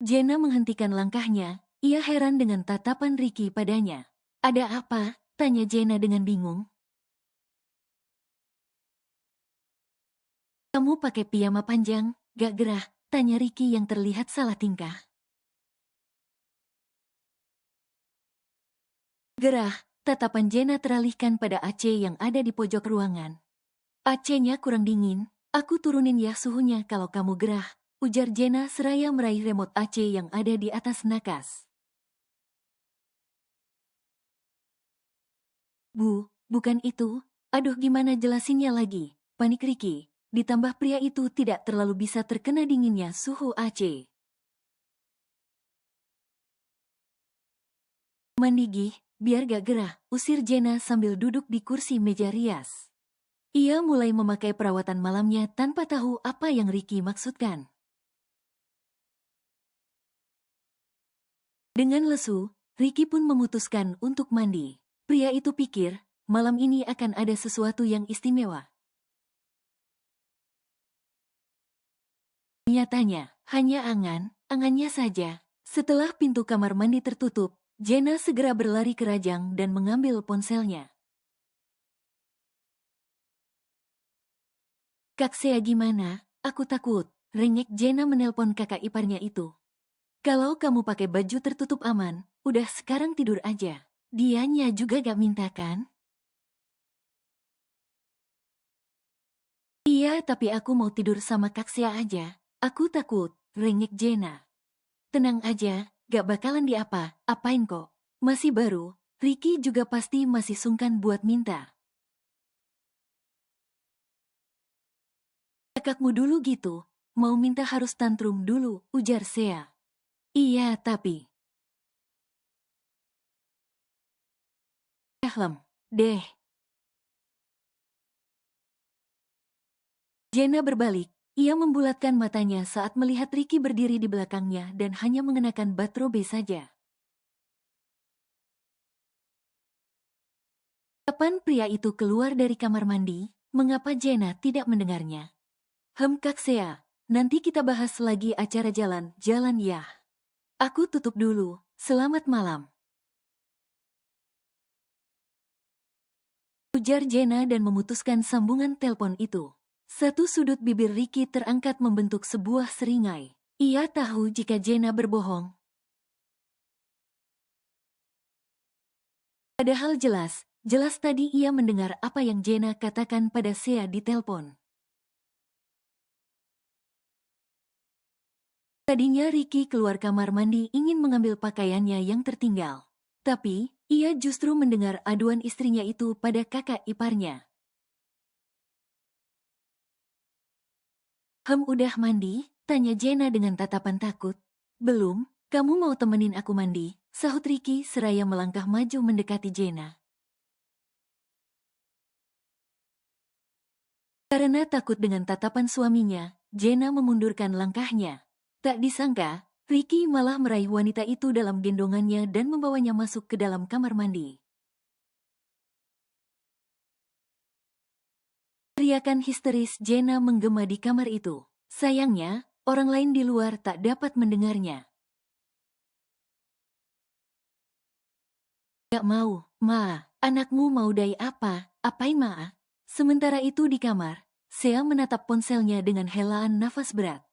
Jenna menghentikan langkahnya, ia heran dengan tatapan Ricky padanya. Ada apa? Tanya Jenna dengan bingung. Kamu pakai piyama panjang, gak gerah? Tanya Ricky yang terlihat salah tingkah. Gerah, tatapan Jenna teralihkan pada Aceh yang ada di pojok ruangan. Acehnya kurang dingin, aku turunin ya suhunya kalau kamu gerah, ujar Jenna seraya meraih remote Aceh yang ada di atas nakas. Bu, bukan itu, aduh gimana jelasinnya lagi, panik Ricky, ditambah pria itu tidak terlalu bisa terkena dinginnya suhu Aceh. Mandi gih, biar gak gerah, usir Jenna sambil duduk di kursi meja rias. Ia mulai memakai perawatan malamnya tanpa tahu apa yang Ricky maksudkan. Dengan lesu, Ricky pun memutuskan untuk mandi. Pria itu pikir, malam ini akan ada sesuatu yang istimewa. Nyatanya, hanya angannya saja. Setelah pintu kamar mandi tertutup, Jenna segera berlari ke rajang dan mengambil ponselnya. Kak Sea gimana? Aku takut, rengek Jenna menelpon kakak iparnya itu. Kalau kamu pakai baju tertutup aman, udah sekarang tidur aja. Dianya juga gak minta kan? Iya tapi aku mau tidur sama Kak Sea aja. Aku takut, rengek Jenna. Tenang aja, gak bakalan apain kok. Masih baru, Ricky juga pasti masih sungkan buat minta. Kakakmu dulu gitu, mau minta harus tantrum dulu, ujar Sea. Iya tapi. Deh. Jenna berbalik, ia membulatkan matanya saat melihat Ricky berdiri di belakangnya dan hanya mengenakan bathrobe saja. Kapan pria itu keluar dari kamar mandi, mengapa Jenna tidak mendengarnya? Kak Sea, nanti kita bahas lagi acara jalan ya. Aku tutup dulu, selamat malam. Ujar Jenna dan memutuskan sambungan telepon itu. Satu sudut bibir Ricky terangkat membentuk sebuah seringai. Ia tahu jika Jenna berbohong. Padahal jelas tadi ia mendengar apa yang Jenna katakan pada Sea di telepon. Tadinya Ricky keluar kamar mandi ingin mengambil pakaiannya yang tertinggal. Tapi, ia justru mendengar aduan istrinya itu pada kakak iparnya. Udah mandi? Tanya Jenna dengan tatapan takut. Belum, kamu mau temenin aku mandi? Sahut Ricky seraya melangkah maju mendekati Jenna. Karena takut dengan tatapan suaminya, Jenna memundurkan langkahnya. Tak disangka, Ricky malah meraih wanita itu dalam gendongannya dan membawanya masuk ke dalam kamar mandi. Teriakan histeris Jenna menggema di kamar itu. Sayangnya, orang lain di luar tak dapat mendengarnya. Gak mau, Ma, anakmu mau dai apa? Apain Ma? Sementara itu di kamar, Sea menatap ponselnya dengan helaan nafas berat.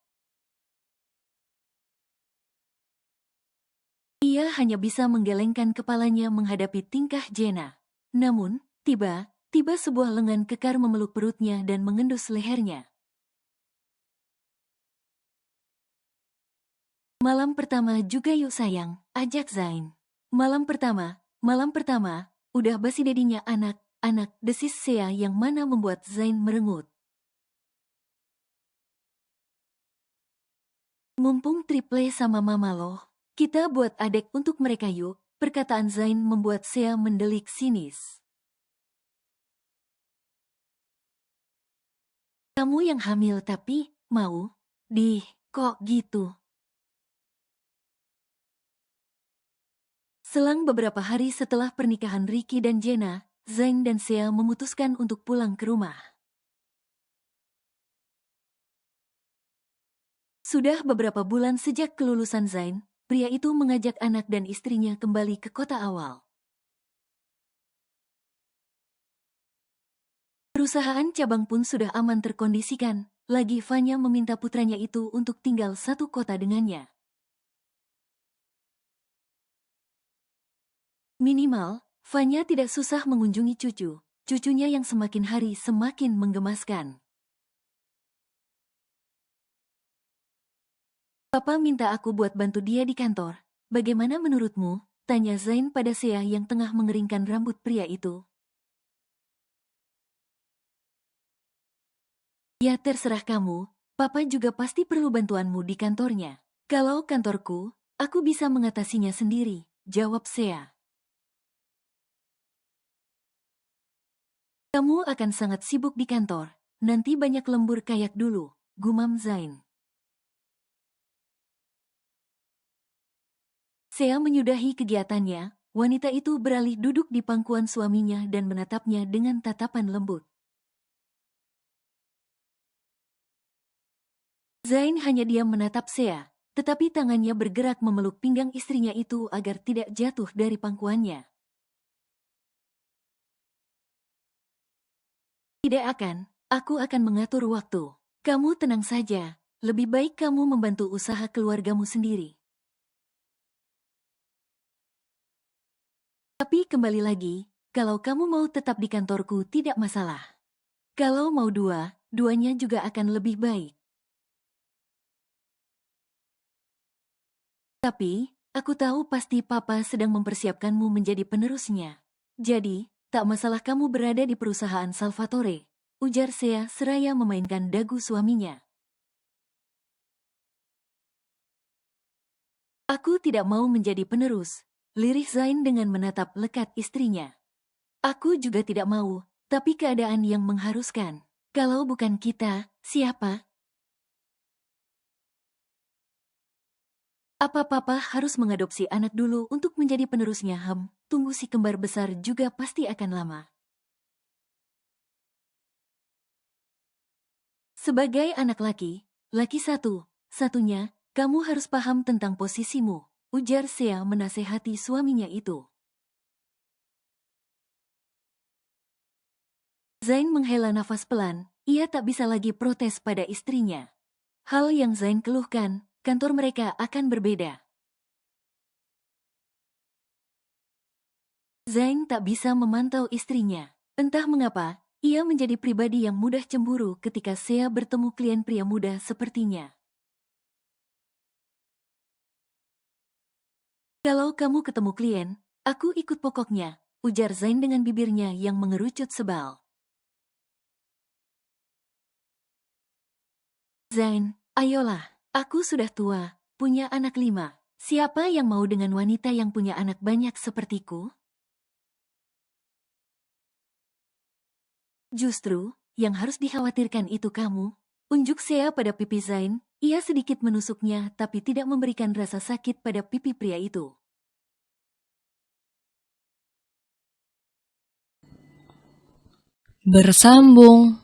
Ia hanya bisa menggelengkan kepalanya menghadapi tingkah Jenna. Namun, tiba sebuah lengan kekar memeluk perutnya dan mengendus lehernya. Malam pertama juga yuk sayang, ajak Zain. Malam pertama, udah basi dedinya anak, desis Sea yang mana membuat Zain merengut. Mumpung triple sama mama loh, kita buat adek untuk mereka yuk, perkataan Zain membuat Sea mendelik sinis. Kamu yang hamil tapi, mau? Kok gitu? Selang beberapa hari setelah pernikahan Ricky dan Jenna, Zain dan Sea memutuskan untuk pulang ke rumah. Sudah beberapa bulan sejak kelulusan Zain, pria itu mengajak anak dan istrinya kembali ke kota awal. Perusahaan cabang pun sudah aman terkondisikan, lagi Vanya meminta putranya itu untuk tinggal satu kota dengannya. Minimal, Vanya tidak susah mengunjungi cucunya yang semakin hari semakin menggemaskan. Papa minta aku buat bantu dia di kantor. Bagaimana menurutmu? Tanya Zain pada Sea yang tengah mengeringkan rambut pria itu. Ya terserah kamu, Papa juga pasti perlu bantuanmu di kantornya. Kalau kantorku, aku bisa mengatasinya sendiri, jawab Sea. Kamu akan sangat sibuk di kantor, nanti banyak lembur kayak dulu, gumam Zain. Sea menyudahi kegiatannya, wanita itu beralih duduk di pangkuan suaminya dan menatapnya dengan tatapan lembut. Zain hanya diam menatap Sea, tetapi tangannya bergerak memeluk pinggang istrinya itu agar tidak jatuh dari pangkuannya. Tidak akan, aku akan mengatur waktu. Kamu tenang saja, lebih baik kamu membantu usaha keluargamu sendiri. Tapi kembali lagi, kalau kamu mau tetap di kantorku tidak masalah. Kalau mau duanya juga akan lebih baik. Tapi, aku tahu pasti Papa sedang mempersiapkanmu menjadi penerusnya. Jadi, tak masalah kamu berada di perusahaan Salvatore, ujar Sea seraya memainkan dagu suaminya. Aku tidak mau menjadi penerus, lirih Zain dengan menatap lekat istrinya. Aku juga tidak mau, tapi keadaan yang mengharuskan. Kalau bukan kita, siapa? Apa Papa harus mengadopsi anak dulu untuk menjadi penerusnya? Tunggu si kembar besar juga pasti akan lama. Sebagai anak laki satunya, kamu harus paham tentang posisimu, ujar Sea menasehati suaminya itu. Zain menghela nafas pelan, ia tak bisa lagi protes pada istrinya. Hal yang Zain keluhkan, kantor mereka akan berbeda. Zain tak bisa memantau istrinya. Entah mengapa, ia menjadi pribadi yang mudah cemburu ketika Sea bertemu klien pria muda sepertinya. Kalau kamu ketemu klien, aku ikut pokoknya, ujar Zain dengan bibirnya yang mengerucut sebal. Zain, ayolah, aku sudah tua, punya anak 5. Siapa yang mau dengan wanita yang punya anak banyak sepertiku? Justru, yang harus dikhawatirkan itu kamu. Unjuk Sea pada pipi Zain, ia sedikit menusuknya tapi tidak memberikan rasa sakit pada pipi pria itu. Bersambung.